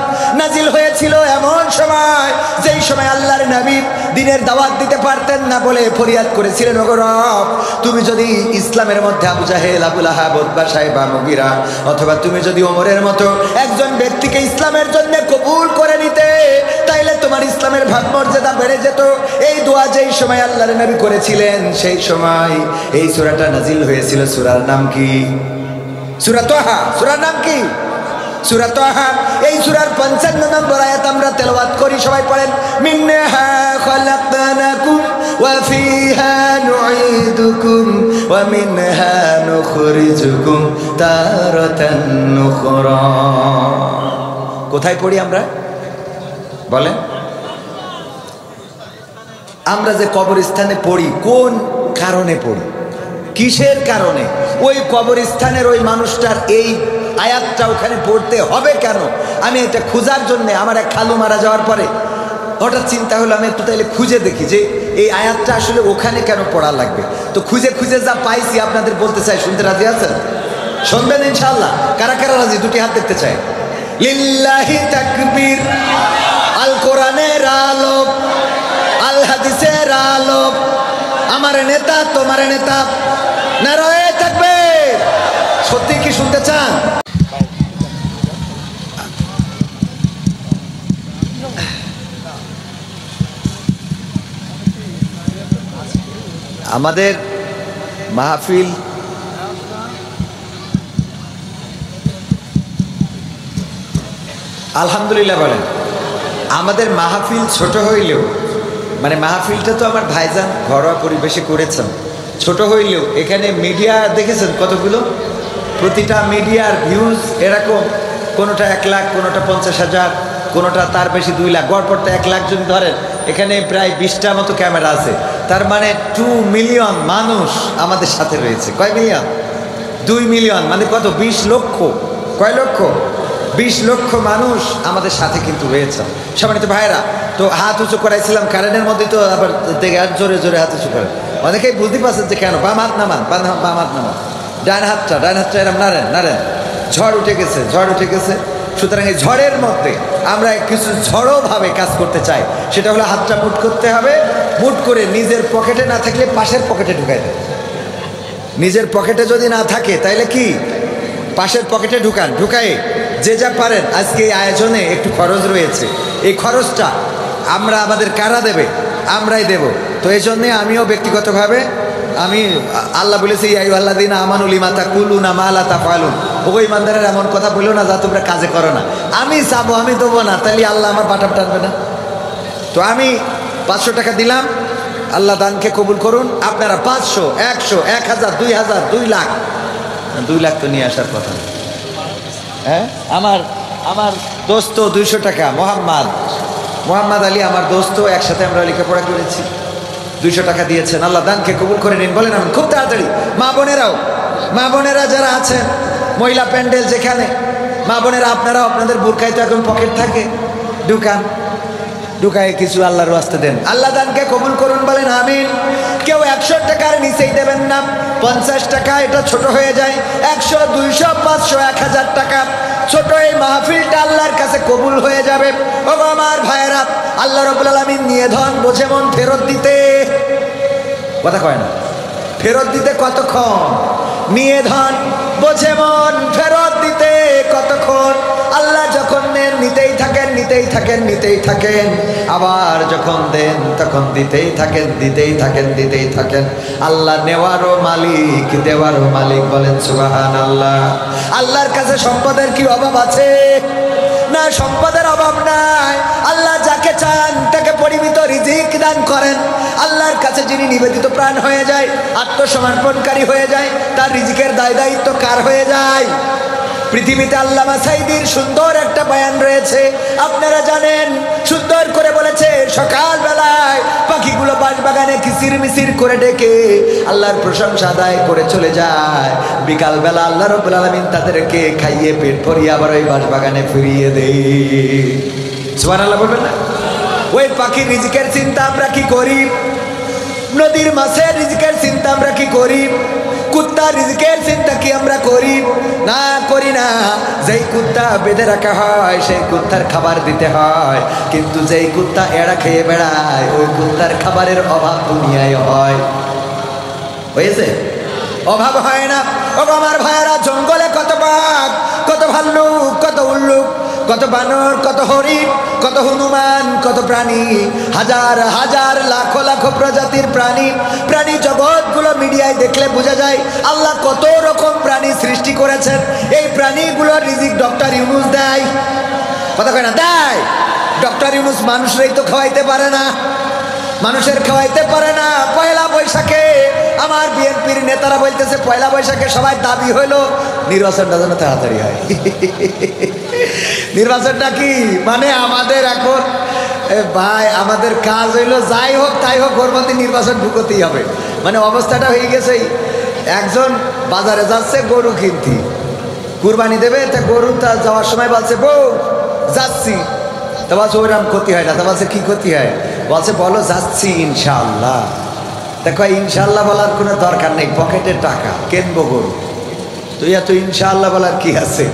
নাজিল হয়েছিল এমন সময় যেই সময় আল্লাহর নবী দ্বীনের দাওয়াত দিতে পারতেন না বলে ফরিয়াদ করেছিলেন, ওগো রব, তুমি যদি ইসলামের মধ্যে আবু জাহেল, আবু লাহাব, উতবা, সাইবা, মুগিরা, অথবা তুমি যদি ওমরের মতো একজন ব্যক্তিকে ইসলামের জন্য কবুল করে নিতে, তাইলে তোমার ইসলামের ভাগমর্যাদা বেড়ে যেত। এই দোয়া যেই সময় আল্লাহর নবী করেছিলেন সেই সময় এই সূরাটা নাজিল হয়েছিল। সূরার নাম কি? সূরা তাহা। সূরার নাম কি? সূরা তাহা। এই সূরার 55 নম্বর আয়াত আমরা তেলাওয়াত করি, সবাই পড়েন। মিনহা খালাকনাকুম ওয়া ফিহা নুঈদুকুম ওয়া মিনহা নুখরিজুকুম তারাতান নুখরা। কোথায় পড়ি আমরা বলেন? আমরা যে কবরস্থানে পড়ি কোন কারণে পড়ি? কিসের কারণে? ওই কবরস্থানের ওই মানুষটার এই আয়াতটা ওখানে পড়তে হবে কেন? আমি এটা খোঁজার জন্য, আমার এক খালু মারা যাওয়ার পরে হঠাৎ চিন্তা হলো আমি একটু তাইলে খুঁজে দেখি যে এই আয়াতটা আসলে ওখানে কেন পড়া লাগবে। তো খুঁজে খুঁজে যা পাইছি আপনাদের বলতে চাই, শুনতে রাজি আছেন? শুনবেন ইনশাআল্লাহ? কারা কারা রাজি? দুটি হাত দেখতে চাই। লিল্লাহি তাকবীর। আল কোরআনের আলো, আল হাদিসের আলো, আমার নেতা তোমার নেতা, নারায়ে তাকবীর। সত্যি কি শুনতে চান? আমাদের মাহফিল আলহামদুলিল্লাহ বলেন, আমাদের মাহফিল ছোট হইলেও, মানে মাহফিলটা তো আমার ভাইজান ঘরোয়া পরিবেশে করেছেন, ছোট হইলেও এখানে মিডিয়া দেখেছেন কতগুলো, প্রতিটা মিডিয়ার ভিউজ এরকম, কোনোটা 1 লাখ, কোনোটা 50,000, কোনোটা তার বেশি 2 লাখ, গড়পড়তে 1 লাখ যদি ধরেন, এখানে প্রায় 20টা মতো ক্যামেরা আছে। তার মানে 2 মিলিয়ন মানুষ আমাদের সাথে রয়েছে। কয় মিলিয়ন? 2 মিলিয়ন, মানে কত? 20 লক্ষ। কয় লক্ষ? 20 লক্ষ মানুষ আমাদের সাথে কিন্তু রয়েছে। সম্মানিত ভাইরা, তো হাত উঁচু করাইছিলাম কারেন্টের মধ্যে, তো আবার দেখে আর জোরে জোরে হাত উঁচু করেন। অনেকেই বুঝতে পারছেন যে কেন। বাম হাত নামান, বাম হাত নামান, ডান হাতটা এরম নাড়েন নাড়েন। ঝড় উঠে গেছে, ঝড় উঠে গেছে। সুতরাং এই ঝড়ের মধ্যে আমরা কিছু ঝড়োভাবে কাজ করতে চাই। সেটা হলো হাতটা মুট করতে হবে, মুট করে নিজের পকেটে না থাকলে পাশের পকেটে ঢুকাই দেয়। নিজের পকেটে যদি না থাকে তাইলে কি পাশের পকেটে ঢুকান, ঢুকায়ে যে যা পারেন। আজকে এই আয়োজনে একটু খরচ রয়েছে, এই খরচটা আমরা আমাদের কারা দেবে? আমরাই দেব। তো এই জন্যে আমিও ব্যক্তিগতভাবে আমি আল্লাহ বলেছি আইয়ুহাল্লাযীনা আমানু লিমা তাকুলুনা মা লা তাফআলুন, ওগো ইমানদারের এমন কথা বলো না যা তোমরা কাজে করো না। আমি চাবো, আমি দেবো না, তাহলে আল্লাহ আমার বাটাম টানবে না? তো আমি 500 টাকা দিলাম, আল্লাহ দানকে কবুল করুন। আপনারা 500, 100, 1000, 2000, 2 লাখ, 2 লাখ তো নিয়ে আসার কথা। হ্যাঁ, আমার দোস্ত 200 টাকা, মোহাম্মদ আলী আমার দোস্ত, একসাথে আমরা লেখাপড়া করেছি, 200 টাকা দিয়েছেন। আল্লাহ দানকে কবুল করে নিন। বলেন আমি খুব তাড়াতাড়ি। মা বোনেরা যারা আছেন, মহিলা প্যান্ডেল যেখানে, মা বোনেরা আপনারা আপনাদের বুরকায় তো এখন পকেট থাকে, ঢুকায় কিছু আল্লাহর ওয়াস্তে দেন। আল্লাহ দানকে কবুল করুন, বলেন আমিন। কেউ 100 টাকার নিচেই দেবেন না, 50 টাকা এটা ছোট হয়ে যায়। 100, 200, 500, 1000 টাকা ছোট এই মাহফিলটা আল্লাহর কাছে কবুল হয়ে যাবে। ও আমার ভাইয়েরা, আল্লাহ রাব্বুল আলামিন নিয়ে ধন বোঝে মন ফেরত দিতে, কথা কয় না, ফেরত দিতে কতক্ষণ? নিয়ে ধন বোঝে মন ফেরত দিতে কতক্ষণ? আল্লাহ যখন নেন নিতেই থাকেন, নিতেই থাকেন, নিতেই থাকেন, আবার যখন দেন তখন দিতেই থাকেন, দিতেই থাকেন, দিতেই থাকেন। আল্লাহ নেওয়ারও মালিক, দেওয়ারও মালিক। বলেন সুবহানাল্লাহ। আল্লাহর কাছে সম্পদের কি অভাব আছে? না, সম্পদের অভাব নাই। আল্লাহ যাকে চান তাকে পরিমিত রিজিক দান করেন। আল্লাহর কাছে যিনি নিবেদিত প্রাণ হয়ে যায়, আত্মসমর্পণকারী হয়ে যায়, তার রিজিকের দায় দায়িত্ব কার হয়ে যায়? পৃথিবীতে আল্লামা সাঈদীর সুন্দর একটা বয়ান রয়েছে, আপনারা জানেন, সুন্দর করে বলেছে, সকালবেলায় পাখিগুলো বাঁশবাগানে কিচির মিচির করে ডেকে আল্লাহর প্রশংসা আদায় করে চলে যায়, বিকালবেলা আল্লাহ রাব্বুল আলামিন তাদেরকে খাইয়ে পেট ভরিয়ে আবার ওই বাঁশবাগানে ফিরিয়ে দেয়। সুবহানাল্লাহ বলবেন না? ওই পাখির রিজিকের চিন্তা আমরা কি করি? নদীর মাছের রিজিকের চিন্তা আমরা কি করি? কুত্তার রিজিকের চিন্তা কি আমরা করি? না, করি না। যেই কুত্তা বেঁধে রাখা হয় সেই কুত্তার খাবার দিতে হয়, কিন্তু যেই কুত্তা এড়া খেয়ে বেড়ায় ওই কুত্তার খাবারের অভাব দুনিয়ায় হয়। হয়েছে? অভাব হয় না। ও আমার ভাইয়েরা, জঙ্গলে কত বাঘ, কত ভাল্লুক, কত উল্লুক, কত বানর, কত হরিণ, কত হনুমান, কত প্রাণী, হাজার হাজার লাখো লাখো প্রজাতির প্রাণী জগৎগুলো মিডিয়ায় দেখলে বোঝা যায় আল্লাহ কত রকম প্রাণী সৃষ্টি করেছেন। এই প্রাণীগুলোর রিজিক ডক্টর ইউনূস দেয়, কথা কয় না? দেয়। ডক্টর ইউনূস মানুষরাই তো খাওয়াইতে পারে না, মানুষের খাওয়াইতে পারে না। পয়লা বৈশাখে আমার বিএনপির নেতারা বলতেছে, পয়লা বৈশাখে সবাই দাবি হইলো নির্বাচনটা যেন তাড়াতাড়ি হয়। নির্বাচনটা কি মানে আমাদের এখন ভাই, আমাদের কাজ হইলো যাই হোক তাই হোক, ওর মধ্যে নির্বাচন ঢুকতেই হবে। মানে অবস্থাটা হয়ে গেছে, একজন বাজারে যাচ্ছে গরু কিনতে, কুরবানি দেবে, তা গরু তা যাওয়ার সময় বলছে, বউ যাচ্ছি। তা বলছে ওইরকম ক্ষতি হয় না। তা বলছে কি ক্ষতি হয়? বলছে বলো যাচ্ছি ইনশাআল্লাহ। দেখো ইনশাআল্লাহ বলার কোনো দরকার নেই, পকেটের টাকা, কিনবো গরু। তো এত ইনশাআল্লাহ বলার কি আছে?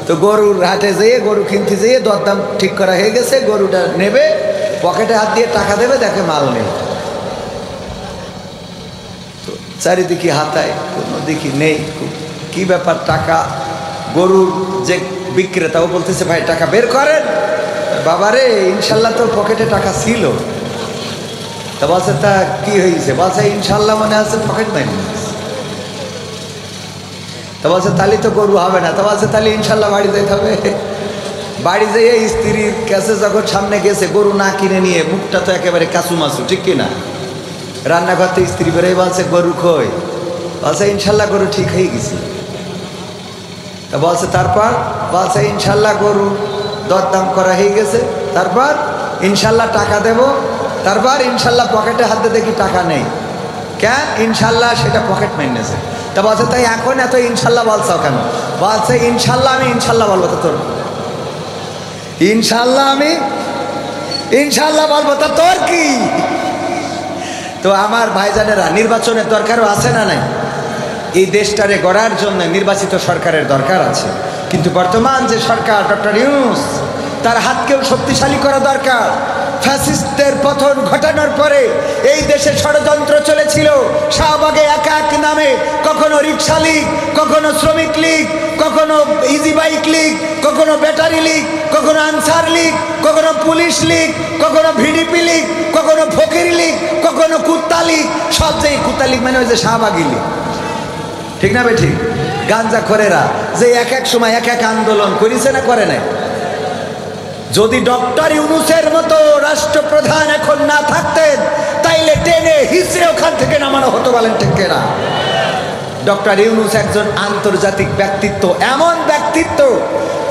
তো গরুর হাটে যেয়ে গরু কিনতে যেয়ে দরদাম ঠিক করা হয়ে গেছে, গরুটা নেবে, পকেটে হাত দিয়ে টাকা দেবে, দেখে মাল নেই। তো চারিদিকে হাতায়, কোনো দিকে নেই, কি ব্যাপার? টাকা, গরুর যে বিক্রেতাও বলতেছে ভাই টাকা বের করেন। বাবারে ইনশাল্লাহ তো পকেটে টাকা ছিল। তা বলছে তা কি হয়েছে? বলছে ইনশাল্লাহ মনে আছে পকেট মাইনি। তা বলছে তাহলে তো গরু হবে না। তা বলছে তাহলে ইনশাল্লাহ বাড়ি যেতে হবে। বাড়ি যেয়ে স্ত্রীর কাছে যখন সামনে গেছে, গরু না কিনে নিয়ে, মুখটা তো একেবারে কাচুমাচু, ঠিক কিনা? রান্নাঘর থেকে স্ত্রী বেরোয় বলছে গরু কই? বলছে ইনশাল্লাহ গরু ঠিক হয়ে গেছে। তা বলছে তারপর? বলছে ইনশাল্লাহ গরু দরদাম করা হয়ে গেছে, তারপর ইনশাল্লাহ টাকা দেব। তারপর ইনশাল্লাহ পকেটে হাতে দেখি টাকা নেই। কেন? ইনশাল্লাহ সেটা পকেট মেনেছে। তা বলছে তাই এখন এত ইনশাল্লাহ বলছো কেন? বলছে ইনশাল্লাহ আমি ইনশাল্লাহ বলবো। তো তোর ইনশাল্লাহ আমি ইনশাল্লাহ বলবো, তা তোর কি? তো আমার ভাইজানেরা, নির্বাচনের দরকারও আছে না নাই? এই দেশটারে গড়ার জন্য নির্বাচিত সরকারের দরকার আছে। কিন্তু বর্তমান যে সরকার, ডক্টর ইউনূস, তার হাতকেও শক্তিশালী করা দরকার। ফ্যাসিস্টদের পতন ঘটানোর পরে এই দেশে ষড়যন্ত্র চলেছিল। শাহবাগে এক এক নামে, কখনো রিক্সা লীগ, কখনো শ্রমিক লীগ, কখনো ইজি বাইক লীগ, কখনো ব্যাটারি লীগ, কখনো আনসার লীগ, কখনো পুলিশ লীগ, কখনো ভিডিপি লীগ, কখনো ফকির লীগ, কখনো কুত্তা লীগ। সব যে কুত্তা লীগ মানে ওই যে শাহবাগী লীগ, ঠিক না বেঠিক? গাঞ্জা খোরেরা যে এক এক সময় এক এক আন্দোলন করেছে না করে নাই? যদি ডক্টর ইউনূসের মতো রাষ্ট্রপ্রধান এখন না থাকতেন, তাইলে টেনে হিসড়ে ওখান থেকে নামানো হতো, বলেন ঠিক না? ডক্টর ইউনূস একজন আন্তর্জাতিক ব্যক্তিত্ব, এমন ব্যক্তিত্ব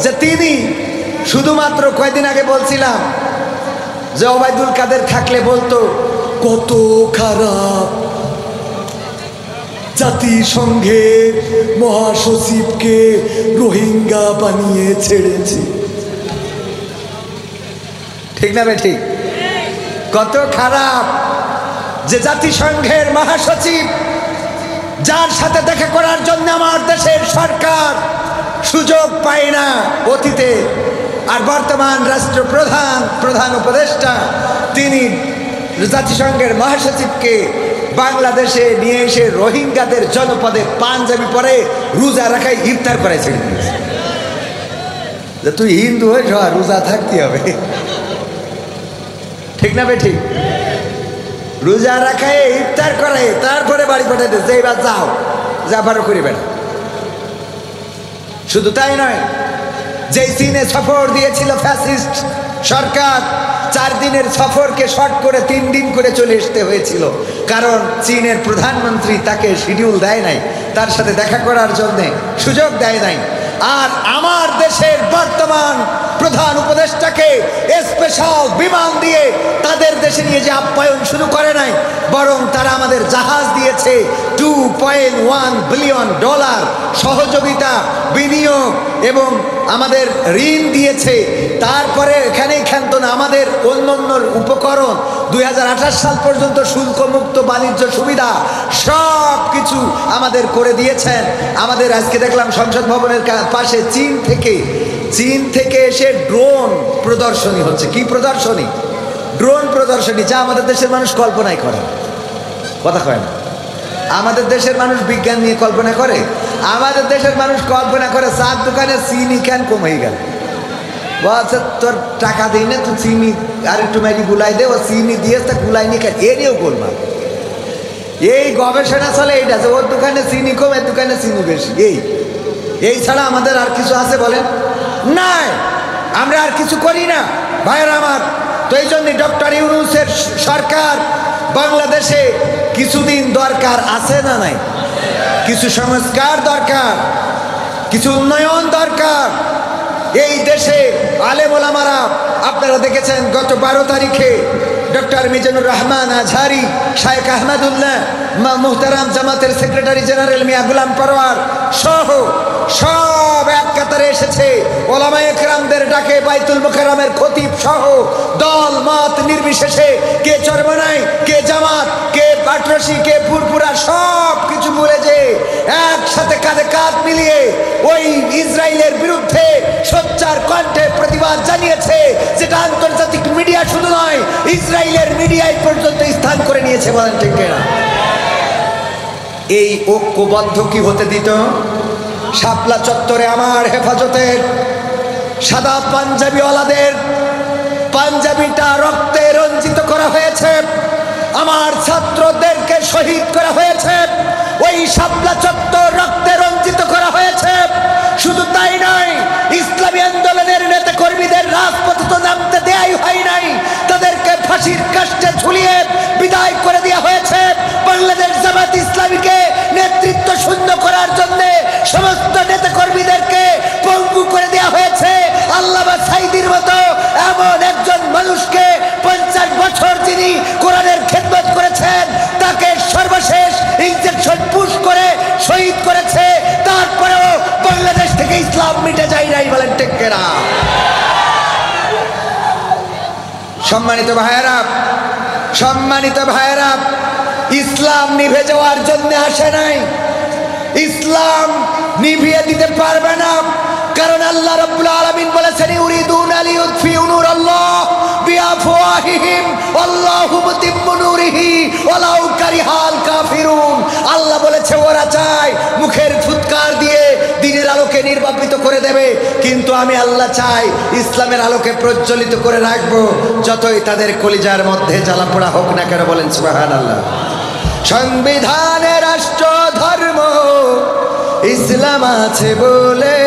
যে তিনি শুধুমাত্র কয়েকদিন আগে বলছিলাম যে ওবায়দুল কাদের থাকলে বলতো কত খারাপ জাতিসংঘের মহাসচিবকে রোহিঙ্গা বানিয়ে ছেড়েছে, ঠিক না বে ঠিক? কত খারাপ যে জাতিসংঘের মহাসচিব, যার সাথে দেখা করার জন্য আমার দেশের সরকার সুযোগ পায় না অতীতে, আর বর্তমান রাষ্ট্রপ্রধান, প্রধান উপদেষ্টা, তিনি জাতিসংঘের মহাসচিবকে বাংলাদেশে নিয়ে এসে রোহিঙ্গাদের জনপদে পাঞ্জাবি পরে রোজা রাখায় ইফতার করাই ছেড়ে দিয়েছে। যে তুই হিন্দু হয়ে রোজা থাকতে হবে, ঠিক না বে ঠিক? রোজা রাখায় ইফতার করে, তারপরে বাড়ি পাঠাই দিয়েছে, এইবার যাও, যাবারও করিবে না। শুধু তাই নয়, যে চীনে সফর দিয়েছিল ফ্যাসিস্ট সরকার, 4 দিনের সফরকে শর্ট করে 3 দিন করে চলে আসতে হয়েছিল, কারণ চীনের প্রধানমন্ত্রী তাকে শিডিউল দেয় নাই, তার সাথে দেখা করার জন্য সুযোগ দেয় নাই। আর আমার দেশের বর্তমান প্রধান উপদেষ্টাকে স্পেশাল বিমান দিয়ে তাদের দেশে নিয়ে যে আপ্যায়ন শুরু করে নাই, বরং তারা আমাদের জাহাজ দিয়েছে, $2.1 বিলিয়ন সহযোগিতা, বিনিয়োগ এবং আমাদের ঋণ দিয়েছে। তারপরে এখানেই ক্ষান্ত না, আমাদের অন্যান্য উপকরণ 2028 সাল পর্যন্ত শুল্কমুক্ত বাণিজ্য সুবিধা সব কিছু আমাদের করে দিয়েছেন। আমাদের আজকে দেখলাম সংসদ ভবনের পাশে চীন থেকে এসে ড্রোন প্রদর্শনী হচ্ছে। কি প্রদর্শনী? ড্রোন প্রদর্শনী, যা আমাদের দেশের মানুষ কল্পনাই করে। কথা কয় না? আমাদের দেশের মানুষ বিজ্ঞান নিয়ে কল্পনা করে? আমাদের দেশের মানুষ কল্পনা করে চার দোকানে চিনি কেন কমে গেল, বলছে তোর টাকা দিই না, তুই চিনি আর একটু মেরি গুলাই দে, ও চিনি দিয়ে তা গুলাই নিয়ে খায়, এ নিয়েও গোলমাল। এই গবেষণা চলে এইটা যে ওর দোকানে চিনি কম, এর দোকানে চিনি বেশি। এই ছাড়া আমাদের আর কিছু আছে বলেন? নাই, আমরা আর কিছু করি না ভাইয়েরা আমার। তো এই জন্য ডক্টর ইউনূসের সরকার বাংলাদেশে কিছুদিন দরকার আছে না নাই? কিছু সংস্কার দরকার, কিছু উন্নয়ন দরকার। এই দেশে আলেম ওলামারা, আপনারা দেখেছেন গত 12 তারিখে ডক্টর মিজানুর রহমান আজহারি, শায়েখ আহমদুল্লাহ, মুহতারাম জামাতের সেক্রেটারি জেনারেল মিয়া গোলাম পরওয়ার সহ সব এক কাতারে এসেছে। ওলামায়ে কেরামদের ডাকে বাইতুল মুকাররমের খতিব সহ দল মত নির্বিশেষে, কে চরমনাই, কে জামাত, কে পাটরশি, কে ফুরফুরা, সব কিছু বলে যে একসাথে কাঁধে কাঁধ মিলিয়ে ওই ইসরায়েলের বিরুদ্ধে সোচ্চার কণ্ঠে প্রতিবাদ জানিয়েছে, যেটা আন্তর্জাতিক মিডিয়া শুধু নয়, ইসরায়েলের মিডিয়ায় পর্যন্ত স্থান করে নিয়েছে। বলেন ঠিক কিনা? এই ঐক্যবদ্ধ কি হতে দিত? শাপলা চত্বরে আমার হেফাজতের সাদা পাঞ্জাবিওয়ালাদের পাঞ্জাবিটা রক্তে রঞ্জিত করা হয়েছে, আমার ছাত্রদেরকে শহীদ করা হয়েছে, ওই শাপলা চত্বর রক্তে রঞ্জিত করা হয়েছে। শুধু তাই নয়, ইসলামী আন্দোলনের নেতা কর্মীদের রাজপথে তো নামতে দেয়াই হয় নাই, তাদেরকে ফাঁসির কাস্টে ঝুলিয়ে বিদায় করে দেওয়া হয়েছে। বাংলাদেশ জামাত ইসলামীকে নেতৃত্ব শূন্য করার জন্য সমস্ত নেতা কর্মীদেরকে পঙ্গু করে দেওয়া হয়েছে। আল্লামা সাঈদীর মতো এমন একজন মানুষকে 50 বছর যিনি কোরআনের খেদমত করেছেন, তাকে সর্বশেষ ইনজেকশন পুশ করে শহীদ করেছে। তারপরেও বাংলাদেশ থেকে ইসলাম মিটে যায় নাই। বলেন ঠিক কিনা? সম্মানিত ভাইয়েরা, সম্মানিত ভাইয়েরা, ইসলাম নিভে যাওয়ার জন্য আসে নাই, ইসলাম নিভিয়ে দিতে পারবে না। কারণ আল্লাহ রাব্বুল আলামিন বলেছেন, ইউরিদুনা লিইউতফিউ নূরাল্লাহ বিআফওয়াহিহিম আল্লাহু মুতিম্মু নূরিহি ওয়ালাউ কারিহাল কাফিরুন। আল্লাহ বলেছে ওরা চায় মুখের ফুৎকার দিয়ে দ্বীনের আলোকে নির্বাপিত করে দেবে, কিন্তু আমি আল্লাহ চাই ইসলামের আলোকে প্রজ্বলিত করে রাখবো, যতই তাদের কলিজার মধ্যে জ্বালা পোড়া হোক না কেন। বলেন সুবহানাল্লাহ। সংবিধানে রাষ্ট্র ধর্ম ইসলাম আছে বলে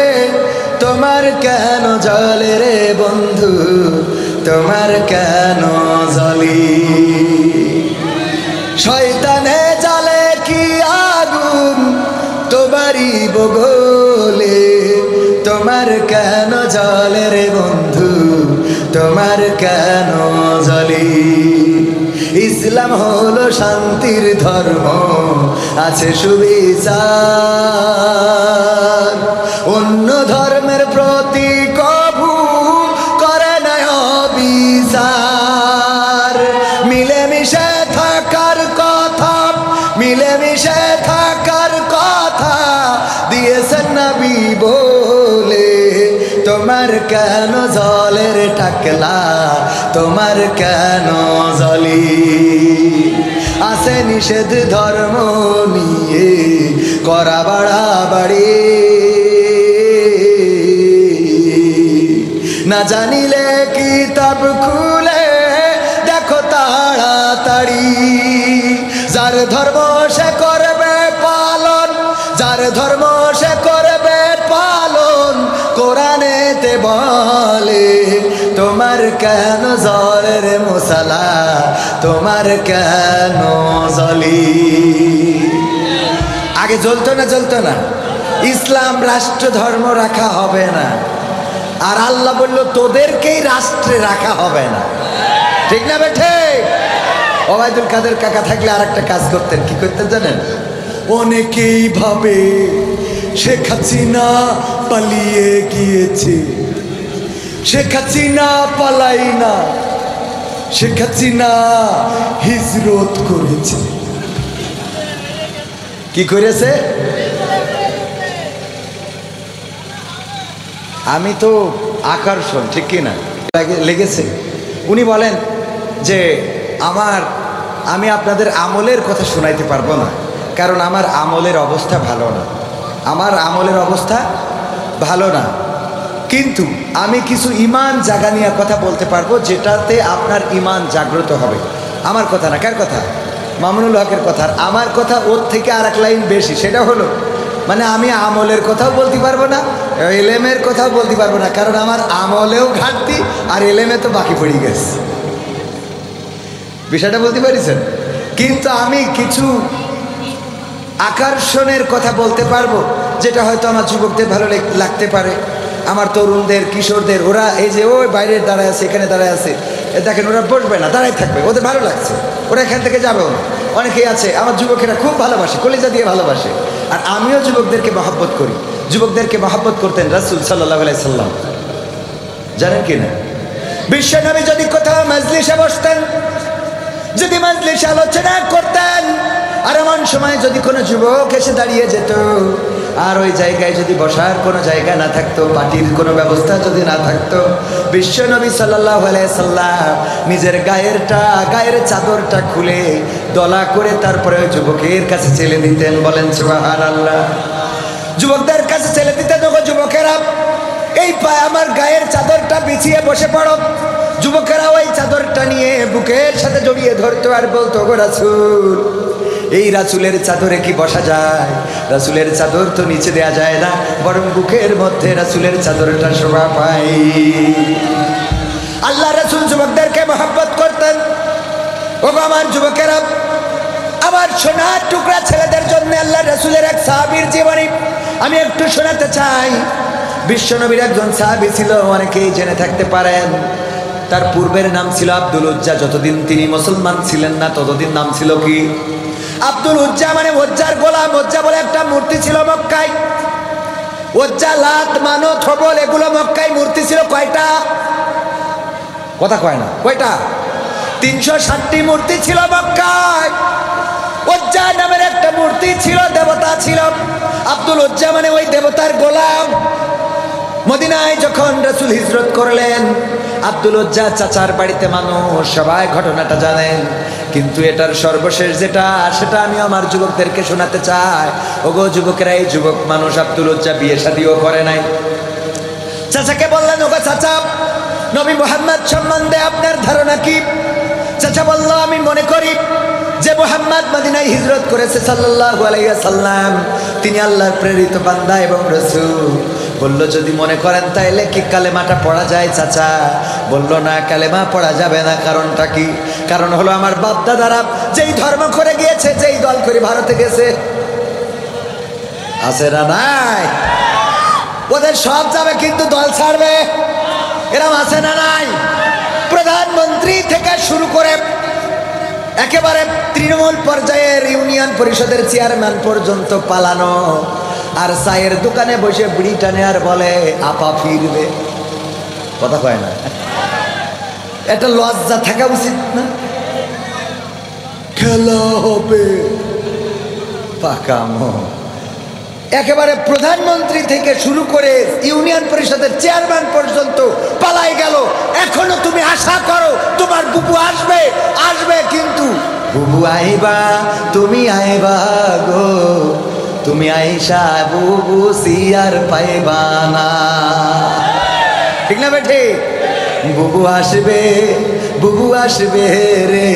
তোমার কেন জ্বলে রে বন্ধু, তোমার কেন জ্বলি? শয়তানে জ্বালে কি আগুন তোমারই বগলে, তোমার কেন জ্বলে রে বন্ধু, তোমার কেন জ্বলি? ইসলাম হলো শান্তির ধর্ম, আছে সুবিচার, অন্য ধর্মের প্রতি কভু করে না অবিচার। মিলেমিশে থাকার কথা, মিলেমিশে থাকার কথা দিয়েছেন নবী বলে, তোমার কেন জলের টাকলা, তোমার কেন জলি? আছে নিষেধ ধর্ম নিয়ে করা বাড়াবাড়ি, না জানিলে কিতাব খুলে দেখো তাড়াতাড়ি। যার ধর্ম সে করবে পালন, যার ধর্ম সে করবে পালন, কোরআনেতে বলে তোমার কেন জ্বলে রে মুসালা, তোমার কেন জ্বলি? আগে জ্বলতো না, জ্বলতো না। ইসলাম রাষ্ট্র ধর্ম রাখা হবে না, আর আল্লাহ বলল তোদেরকেই রাষ্ট্রে রাখা হবে না। ঠিক না বেঠে? ওবায়দুল কাদের কাকা থাকলে আর একটা কাজ করতেন। কি করতেন জানেন? অনেকেই ভাবে শেখ হাসিনা পালিয়ে গিয়েছে, শেখ হাসিনা পালাই না, শেখ হাসিনা হিজরত করেছে। কি করেছে? আমি তো আকর্ষণ, ঠিক কিনা লেগেছে। উনি বলেন যে আমি আপনাদের আমলের কথা শোনাইতে পারবো না, কারণ আমার আমলের অবস্থা ভালো না, আমার আমলের অবস্থা ভালো না, কিন্তু আমি কিছু ইমান জাগানিয়া কথা বলতে পারবো, যেটাতে আপনার ইমান জাগ্রত হবে। আমার কথা না, কার কথা? মামুনুল হকের কথা। আমার কথা ওর থেকে আর এক লাইন বেশি। সেটা হলো, মানে আমি আমলের কথাও বলতে পারবো না, এলেমের কথাও বলতে পারবো না, কারণ আমার আমলেও ঘাটতি আর এলেমে তো বাকি পড়ে গেছে। বিষয়টা বলতে পারিছেন? কিন্তু আমি কিছু আকর্ষণের কথা বলতে পারবো, যেটা হয়তো আমার যুবকদের ভালো লাগতে পারে, আমার তরুণদের, কিশোরদের। ওরা এই যে ওই বাইরের দাঁড়ায় আছে, এখানে দাঁড়ায় আছে, দেখেন ওরা বসবে না, দাঁড়ায় থাকবে, ওদের ভালো লাগছে, ওরা এখান থেকে যাবেও না। অনেকেই আছে আমার যুবকেরা খুব ভালোবাসে, কলিজা দিয়ে ভালোবাসে, আর আমিও যুবকদেরকে মহব্বত করি। যুবকদেরকে মহব্বত করতেন রাসূল সাল্লাল্লাহু আলাইহি সাল্লাম, জানেন কি না? বিশ্বনবী যদি কোথাও মজলিসে বসতেন, যদি মজলিসে আলোচনা করতেন, আর আমার এমন সময় যদি কোনো যুবক এসে দাঁড়িয়ে যেত, আর ওই জায়গায় যদি বসার কোনো জায়গা না থাকতো, পাটির কোনো ব্যবস্থা যদি না থাকতো, বিশ্বনবী সাল্লাল্লাহু আলাইহি সাল্লাম নিজের গায়ের চাদরটা খুলে দলা করে তারপরে ওই যুবকের কাছে ছেলে দিতেন। বলেন সুবহানাল্লাহ। যুবকদের কাছে ছেলে দিতেন, ওগো যুবকেরা, এই আমার গায়ের চাদরটা বিছিয়ে বসে পড়ো। যুবকেরা ওই চাদরটা নিয়ে বুকের সাথে জড়িয়ে ধরতো আর বলতো, গো রাসূল, এই রাসূলের চাদরে কি বসা যায়? রাসূলের চাদর তো নিচে দেয়া যায় না, বরং বুকের মধ্যে রাসূলের চাদরটা শোভা পায়। আল্লাহ রাসূল যুবকদেরকে মহব্বত করতেন। ওগো আমার যুবকেরা, আমার সোনার টুকরা ছেলেদের জন্য আল্লাহ রাসূলের এক সাহাবীর জীবনী আমি একটু শোনাতে চাই। বিশ্বনবীর একজন সাহাবী ছিল, অনেকেই জেনে থাকতে পারেন। তার পূর্বের নাম ছিল আব্দুল উজ্জা। যতদিন তিনি মুসলমান ছিলেন না ততদিন নাম ছিল কি? আব্দুল উজ্জা, মানে উজ্জার গোলাম। উজ্জা বলে একটা মূর্তি ছিল মক্কায়। উজ্জা, লাত, মানত, হবল, এগুলো মক্কায় মূর্তি ছিল। কয়টা? কথা কয় না। কয়টা? 360টি মূর্তি ছিল মক্কায়। উজ্জা নামের একটা মূর্তি ছিল, দেবতা ছিল। আব্দুল উজ্জা মানে ওই দেবতার গোলাম। মদিনায় যখন রাসূল হিজরত করলেন, আব্দুল উজ্জা চাচার বাড়িতে মানুষ সবাই ঘটনাটা জানেন, কিন্তু এটার সর্বশেষ যেটা, সেটা আমি আমার যুবকদেরকে শোনাতে চাই। ওগো যুবকেরা, এই যুবক মানুষ আব্দুল উজ্জা বিয়ে শাদিও করে নাই। চাচাকে বললেন, ওগো চাচা, নবী মুহাম্মদ সম্বন্ধে আপনার ধারণা কি? চাচা বলল, আমি মনে করি যে মুহাম্মদ মদিনায় হিজরত করেছে সাল্লাল্লাহু আলাইহি ওয়াসাল্লাম, তিনি আল্লাহর প্রেরিত বান্দা এবং রাসূল। বলল, যদি মনে করেন তাইলে কি কালেমাটা পড়া যায় চাচা? বলল, না, কালেমা পড়া যাবে না। কারণটা কি? কারণ হলো আমার বাপ দাদারা যেই ধর্ম করে গিয়েছে, যেই দল করে ভারতে গেছে, আছে না নাই? ওদের সব যাবে কিন্তু দল ছাড়বে। এরম আছে না নাই? প্রধানমন্ত্রী থেকে শুরু করে একেবারে তৃণমূল পর্যায়ের ইউনিয়ন পরিষদের চেয়ারম্যান পর্যন্ত পালানো। আর চায়ের দোকানে বসে বিড়ি টানে আর বলে আপা ফিরবে। কথা কয় না? এটা লজ্জা থাকা উচিত না? খেলা হবে পাকামো। একেবারে প্রধানমন্ত্রী থেকে শুরু করে ইউনিয়ন পরিষদের চেয়ারম্যান পর্যন্ত পালাই গেল। এখনো তুমি আশা করো তোমার বুবু আসবে, কিন্তু বুবু আইবা, তুমি আইবা গো, তুমি আইসা বুবু সিয়ার পাইবা না। ঠিক না বেঠে? বুবু আসবে রে,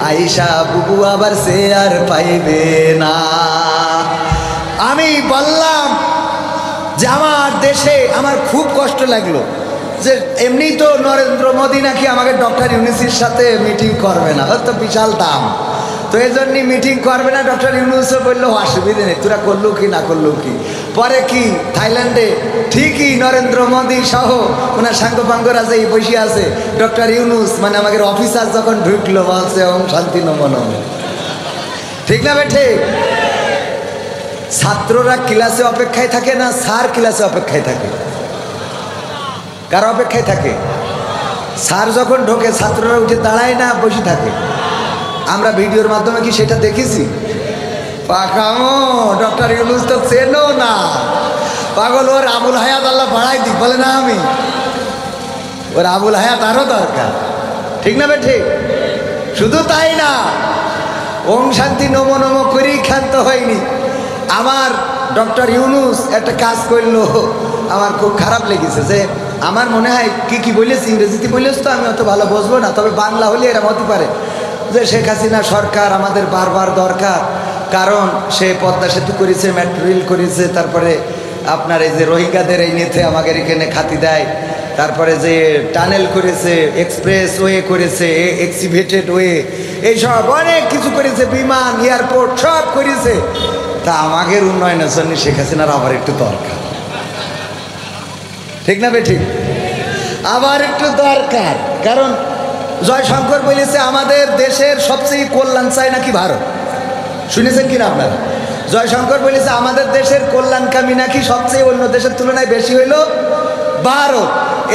আইসা বুবু আবার সে আর পাইবে না। আমি বললাম যে আমার দেশে আমার খুব কষ্ট লাগলো যে এমনি তো নরেন্দ্র মোদী নাকি আমাকে ডক্টর ইউনূসের সাথে মিটিং করবে না, তো বিশাল দাম, তো এই জন্যই মিটিং করবে না। ডক্টর ইউনূসও বললো অসুবিধে নেই, তোরা করলো কি না করলো কি। পরে কি থাইল্যান্ডে ঠিকই নরেন্দ্র মোদী সহ ওনার সাঙ্গপাঙ্গরা যে বসে আছে, ডক্টর ইউনূস মানে আমাদের অফিসার যখন ঢুকলো বলছে ওম শান্তি নমন। ঠিক না বেঠে? ছাত্ররা ক্লাসে অপেক্ষায় থাকে না, স্যার ক্লাসে অপেক্ষায় থাকে? কার অপেক্ষায় থাকে? স্যার যখন ঢোকে ছাত্ররা উঠে দাঁড়ায় না, বসে থাকে। আমরা ভিডিওর মাধ্যমে কি সেটা দেখেছি? পাকামো ডক্টর ইউনূস তো চেনো না, পাগল। ওর আবুল হায়াত আল্লাহ বাড়াই দিক বলে না, আমি ওর আবুল হায়াত আরো দরকার। ঠিক না বেঠে? শুধু তাই না, ওম শান্তি নমো নমো করেই ক্ষান্ত হয়নি। আমার ডক্টর ইউনূস একটা কাজ করলো, আমার খুব খারাপ লেগেছে। যে আমার মনে হয় কি বলেছি, ইংরেজিতে বলেছ তো আমি অত ভালো বুঝবো না, তবে বাংলা হলে এরকম হতে পারে যে শেখ হাসিনা সরকার আমাদের বারবার দরকার, কারণ সে পদ্মা সেতু করেছে, মেট্রো রেল করেছে, তারপরে আপনার এই যে রোহিঙ্গাদের এই নিতে আমাদের এখানে খাতি দেয়, তারপরে যে টানেল করেছে, এক্সপ্রেস ওয়ে করেছে, এক্সিভেটেড ওয়ে, এইসব অনেক কিছু করেছে, বিমান, এয়ারপোর্ট সব করেছে। তা আমাদের উন্নয়নের জন্য শেখ হাসিনার আবার একটু দরকার। ঠিক না বেঠিক? আবার একটু দরকার, কারণ জয়শঙ্কর বলেছে আমাদের দেশের সবচেয়ে কল্যাণ চাই নাকি ভারত। শুনেছেন কিনা আপনারা? জয়শঙ্কর বলেছে আমাদের দেশের কল্যাণকামী নাকি সবচেয়ে অন্য দেশের তুলনায় বেশি হইল ভারত।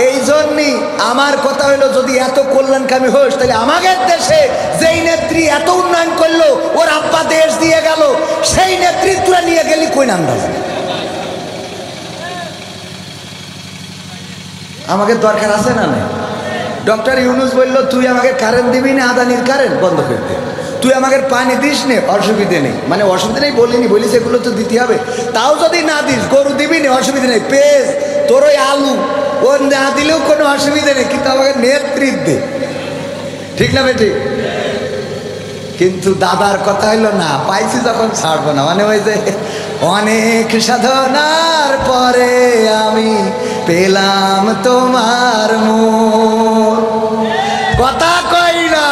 এই জন্যই আমার কথা হলো, যদি এত কল্যাণকামী হোস তাহলে আমাদের দেশে যেই নেত্রী এত উন্নয়ন করলো, ওর আব্বা দেশ দিয়ে গেল, সেই নেতৃত্বটা নিয়ে গেলি কই নান্দাজ। আমাকে দরকার আছে না নাই? ডক্টর ইউনুস বললো, তুই আমাকে কারেন্ট দিবি না, আদানির কারেন্ট বন্ধ করে দে, তুই আমাকে পানি দিস নে, অসুবিধে নেই। মানে অসুবিধা নেই বলিনি, বলিস এগুলো তো দিতে হবে, তাও যদি না দিস, গরু দিবি না, অসুবিধা নেই, পেঁয়াজ তোর ওই আলু ও না দিলেও কোনো অসুবিধা নেই, কিন্তু আমাকে নেতৃত্ব দে। ঠিক না বেঠিক? কিন্তু দাদার কথা হইলো না, পাইছি যখন ছাড়বো না। মানে ওই যে অনেক সাধনার পরে আমি পেলাম তোমার মন, কথা কই না,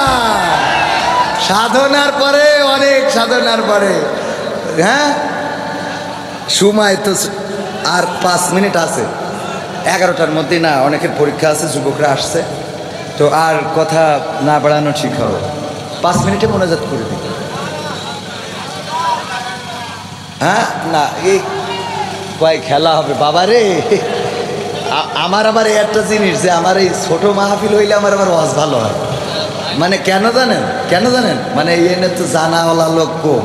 সাধনার পরে, অনেক সাধনার পরে। হ্যাঁ, সময় তো আর 5 মিনিট আছে, 11টার মধ্যে না, অনেকের পরীক্ষা আছে, যুবকরা আসছে, তো আর কথা না বাড়ানো ঠিক হবে। 5 মিনিটে মোনাজাত করে দিই। হ্যাঁ, না এই কয় খেলা হবে বাবা রে। আমার আবার একটা জিনিস, যে আমার এই ছোট মাহফিল হইলে আমার আবার ওয়াজ ভালো হয়। মানে কেন জানেন? কেন জানেন? মানে এনে তো জানাওয়ালা লোক কম,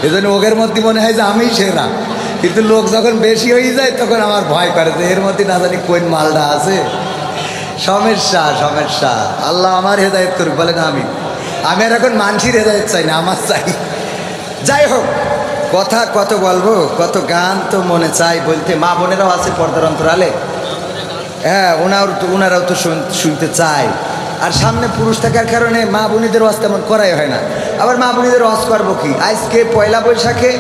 এই জন্য ওদের মধ্যে মনে হয় যে আমি সেরা, কিন্তু লোক যখন বেশি হয়ে যায় তখন আমার ভয় করে যে এর মধ্যে না জানি কোন মালটা আছে। সমস্যা সমস্যা, আল্লাহ আমার হেদায়েত করুক, বলেন আমি। আমি আর এখন মানসির হেদায়েত চাই না, আমার চাই। যাই হোক, কথা কত বলবো, কত গান তো মনে চাই বলতে। মা বোনেরাও আছে পর্দার অন্তরালে, হ্যাঁ, ওনারাও তো শুনতে চায়। আর সামনে পুরুষ থাকার কারণে মা বোনীদের ওয়াজ তেমন করাই হয় না। আবার মা বোনীদের ওয়াজ করবো কি? আজকে পয়লা বৈশাখে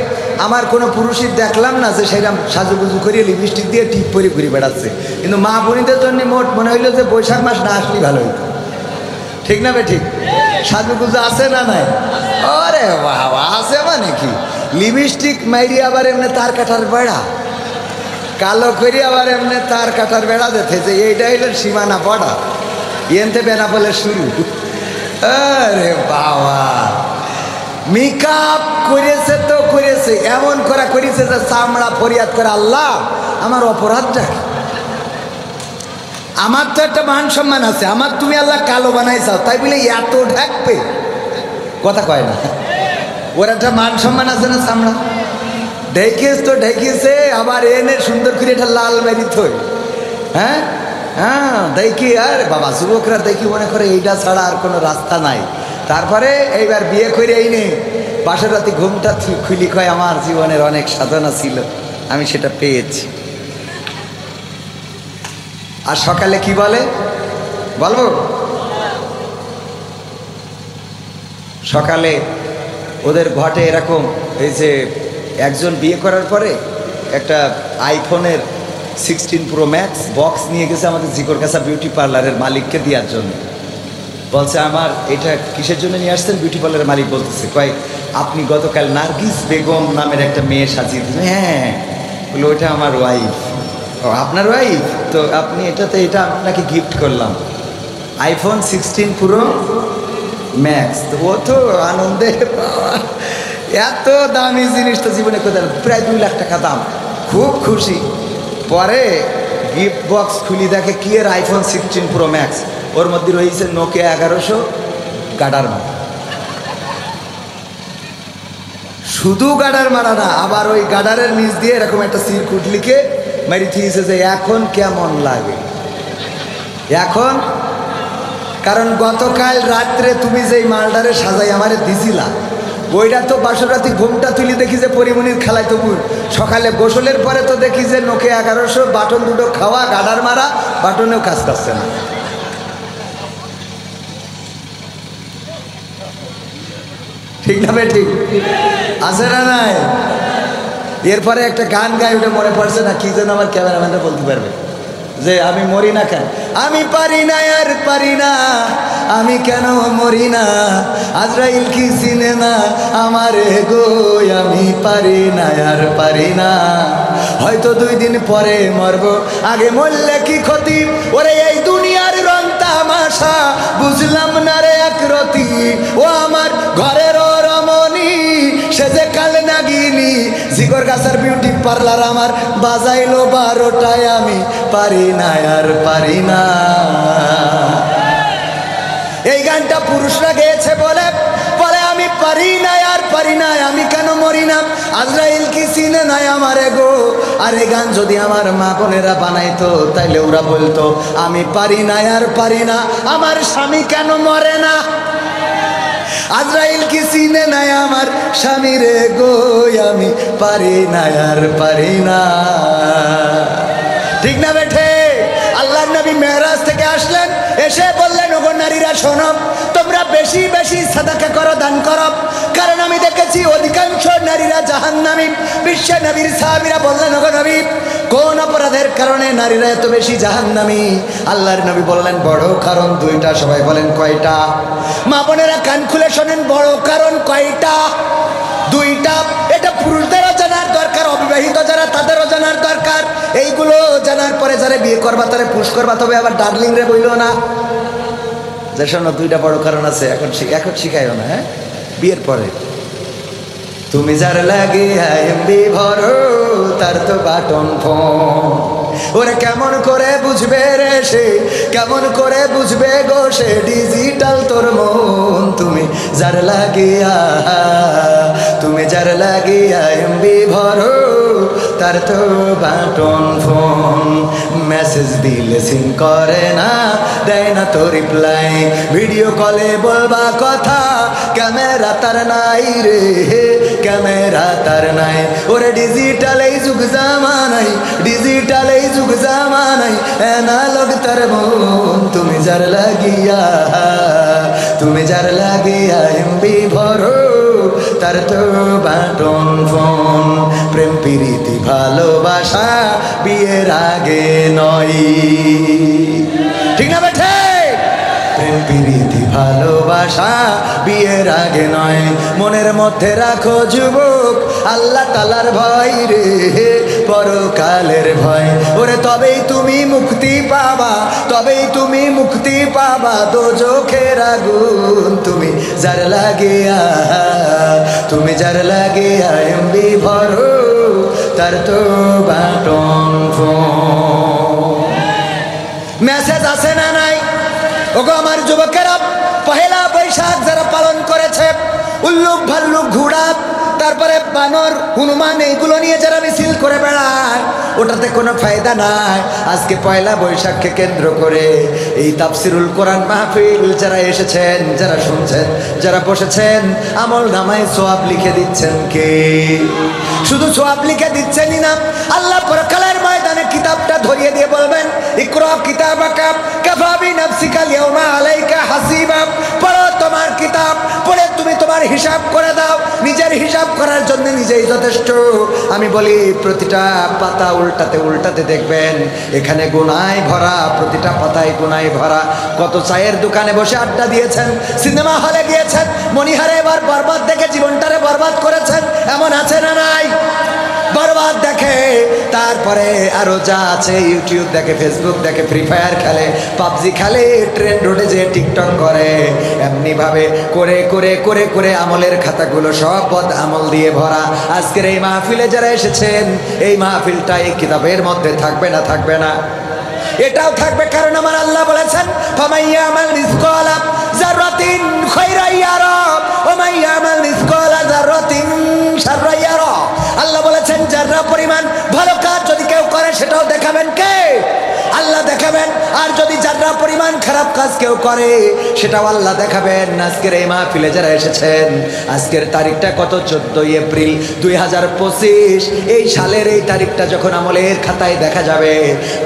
আমার কোনো পুরুষই দেখলাম না যে সেরকম সাজুগুজু করিয়ে লিপস্টিক দিয়ে টিপ পরে ঘুরে বেড়াচ্ছে। কিন্তু মা বোনীদের জন্য মোট মনে হইলো যে বৈশাখ মাস না আসলেই ভালো হইতো। ঠিক না বে ঠিক? সাজুগুজু আছে না নাই? আরে বাবা, আছে মানে কি, লিপস্টিক মাইরি আবার এমনি তার কাটার বেড়া, কালো করি আবার এমনি তার কাটার বেড়া দেখে যে এইটা হইল সীমানা পড়া, এনতে বেনা বলে শুরু। আরে বাবা, মেকআপ করেছে তো করেছে, এমন করা করেছে যে চামড়া ফরিয়াদ করে, আল্লাহ আমার অপরাধটা, আমার তো একটা মান সম্মান আছে, আমার তুমি আল্লাহ কালো বানাইছাও তাই বলে এত ঢাকবে, কথা কয় না। ওর একটা মান সম্মান আছে না, চামড়া ঢেকিস তো ঢেকিছে, আবার এনে সুন্দর করে এটা লাল মেরি থই। হ্যাঁ হ্যাঁ, দেখি আর বাবা যুবকরা দেখি মনে করে এইটা ছাড়া আর কোনো রাস্তা নাই। তারপরে এইবার বিয়ে করে এই নে বাসর রাতে ঘুমটা খুলি, কয় আমার জীবনের অনেক সাধনা ছিল, আমি সেটা পেয়েছি। আর সকালে কি বলে বলবো? সকালে ওদের ঘটে এরকম, এই যে একজন বিয়ে করার পরে একটা আইফোনের 16 প্রো ম্যাক্স বক্স নিয়ে গেছে আমাদের জিকর কাছা বিউটি পার্লারের মালিককে দেওয়ার জন্য। বলছে আমার এটা কিসের জন্য নিয়ে আসছেন? বিউটি পার্লারের মালিক বলতেছে, কয় আপনি গতকাল নার্গিস বেগম নামের একটা মেয়ে সাজিয়ে দিলেন। হ্যাঁ, বলে ওইটা আমার ওয়াইফ। ও আপনার ওয়াইফ? তো আপনি এটাতে, এটা আপনাকে গিফট করলাম আইফোন 16 প্রো ম্যাক্স। তো ও তো আনন্দে, এত দামি জিনিস তো জীবনে কোথায়, প্রায় 2 লাখ টাকা দাম, খুব খুশি। পরে গিফট বক্স খুলি দেখে কি এর আইফোন 16 প্রো ম্যাক্স, ওর মধ্যে রয়েছে নোকিয়া 1100 গাডার মারা। শুধু গাডার মারা না, আবার ওই গাডারের নিচ দিয়ে এরকম একটা সিরকুট লিখে মারি থিয়েছে যে এখন কেমন লাগে এখন। কারণ গতকাল রাত্রে তুমি যেই মালটারে সাজাই আমারে দিছিলা, ওইটা তো বাসর রাতে ঘুমটা তুলি দেখি যে পরিমণির খেলায় তবু, সকালে গোসলের পরে তো দেখি যে নোকিয়া 1100 বাটন দুটো খাওয়া, গাডার মারা, বাটনেও কাজ করছে না। ঠিক না বে ঠিক? আছে না নাই? এরপরে একটা গান গাই, ওটা মনে পড়ছে না কি যেন, আমার ক্যামেরাম্যানটা বলতে পারবে যে আমি মরি না কেন, আমি পারি না আর পারি না, আমি কেন মরি না, আজরাইল কি চিনে না আমার গো, আমি পারি না আর পারি না, হয়তো 2 দিন পরে মরবো, আগে মরলে কি ক্ষতি, ওরে এই দুনিয়ার রং তামাশা বুঝলাম না রে একরতি, ও আমার ঘরের রমণী সে যে কাল নাগিনী শিকর গাছার বিউটি পার্লার আমার বাজাইলো 12টায় আমি পারি না আর পারি না। এই গানটা পুরুষরা গেয়েছে বলে বলে আমি পারি না আর পারি না, আমি কেন মরি না, আজরাইল কি চিনে নাই আমারে গো। আর এই গান যদি আমার মা বোনেরা বানাইতো তাইলে ওরা বলতো আমি পারি না আর পারি না, আমার স্বামী কেন মরে না। আজরাইল কি চিনে নাই আমার স্বামী রে গো, আমি পারি না আর পারি না। ঠিক না বেঠে? আল্লাহর নবী মেরাজ থেকে আসলেন, এসে বললেন ওগো নারীরা শোনো, তোমরা বেশি বেশি সাদাকা করো, দান করো, কারণ আমি দেখেছি অধিকাংশ নারীরা জাহান্নামী। বিশ্ব নবীর সাহাবীরা বললেন ওগো নবী কোন অপরাধের কারণে নারীরা এত বেশি জাহান্নামী? আল্লাহর নবী বললেন বড় কারণ দুইটা। সবাই বলেন কয়টা? মা বোনেরা কান খুলে শোনেন, বড় কারণ কয়টা? দুইটা। এটা পুরুষদেরও জানার দরকার, অবিবাহিত যারা তাদেরও জানার দরকার। এইগুলো জানার পরে যারা বিয়ে করবা তারা পুশ করবা, তবে আবার ডার্লিং রে বইল না যে শোনো দুইটা বড় কারণ আছে, এখন শিখাইও না। হ্যাঁ, বিয়ের পরে তুমি যার লাগে এমবি ভরো তার তো বাটন ফোন, ওরে কেমন করে বুঝবে রে সে, কেমন করে বুঝবে গো সে ডিজিটাল তোর মন। তুমি যার লাগিয়া, তুমি যার লাগিয়া এমবি ভরো তার তো বাটন ফোন, মেসেজ দিলে সিন করে না, দেয় না তো রিপ্লাই, ভিডিও কলে বলবা কথা ক্যামেরা তার নাই রে, ক্যামেরা তার নাই। ওরে ডিজিটাল এই যুগ জামানাই, ডিজিটাল এই যুগ জামানাই, অ্যানালগ তার মন। তুমি যার লাগিয়া, তুমি যার লাগিয়া এমবি ভরো তার তো বাটন ফোন। প্রেম প্রীতি ভালোবাসা বিয়ের আগে নয়, ঠিক না বেঠে? প্রেম প্রীতি ভালোবাসা বিয়ের আগে নয়। মনের মধ্যে রাখো যুবক আল্লাহ তাআলার ভয় রে, পরকালের ভয়। ওরে তবেই তুমি মুক্তি পাবা, তবেই তুমি মুক্তি পাবা দোজখের আগুন। তুমি যার লাগিয়া, তুমি যার লাগিয়া এমবি ভরো তার তো বাটন ফোন। মেসেজ আছে না নাই? ওগো আমার যুবকেরা, পহেলা বৈশাখ যারা পালন করেছে, উল্লুক ভাল্লুক ঘোড়া, তারপরে বানর হনুমান, এইগুলো নিয়ে যারা মিছিল করে বেড়ায়, ওটাতে কোনো ফায়দা নাই। আজকে পয়লা বৈশাখকে কেন্দ্র করে এই তাফসিরুল কোরআন মাহফিল যারা এসেছেন, যারা শুনছেন, যারা বসেছেন, আমল নামায় সওয়াব লিখে দিচ্ছেন কে? শুধু সওয়াব লিখে দিচ্ছেনই না, আল্লাহ পরকালের ময়দানে কিতাবটা ধরিয়ে দিয়ে বলবেন ইকরা কিতাবাকা কাফা বিনাফসিকা আল-ইয়াওমা আলাইকা হাসিবা। পড়ো তোমার কিতাব, পড়ে তুমি তোমার হিসাব করে দাও। নিজের হিসাব করার জন্য নিজেই যথেষ্ট। আমি বলি প্রতিটা পাতা উল্টাতে উল্টাতে দেখবেন এখানে গুনায় ভরা, প্রতিটা পাতায় গুনায় ভরা। কত চায়ের দোকানে বসে আড্ডা দিয়েছেন, সিনেমা হলে গিয়েছেন, মনিহারে এবার বরবাদ দেখে জীবনটারে বরবাদ করেছেন, এমন আছে না নাই? বরবাদ দেখে, তারপরে আরো যা আছে, ইউটিউব দেখে, ফেসবুক দেখে, ফ্রি ফায়ার খেলে, পাবজি খেলে, ট্রেন রোডে যে টিকটক করে, এমনি ভাবে করে করে করে করে আমলের খাতাগুলো সব বদ আমল দিয়ে ভরা। আজকের এই মাহফিলে যারা এসেছেন, এই মাহফিলটা এই কিতাবের মধ্যে থাকবে না? থাকবে না? এটাও থাকবে, কারণ আমার আল্লাহ বলেছেন ফামাইয়ামাল মিসকালা যাররাতিন খায়রান ইয়ারা ওয়া মাইয়ামাল মিসকালা যাররাতিন শাররান ইয়ারা। আল্লাহ বলেছেন যারা পরিমাণ ভালো কাজ যদি কেউ করে সেটাও দেখাবেন কে? আল্লাহ দেখাবেন। আর যদি যারা পরিমাণ খারাপ কাজ কেউ করে সেটাও আল্লাহ দেখাবেন। আজকের এই মাহফিলে যারা এসেছেন, আজকের তারিখটা কত? 14 এপ্রিল 2025। এই সালের এই তারিখটা যখন আমলের খাতায় দেখা যাবে,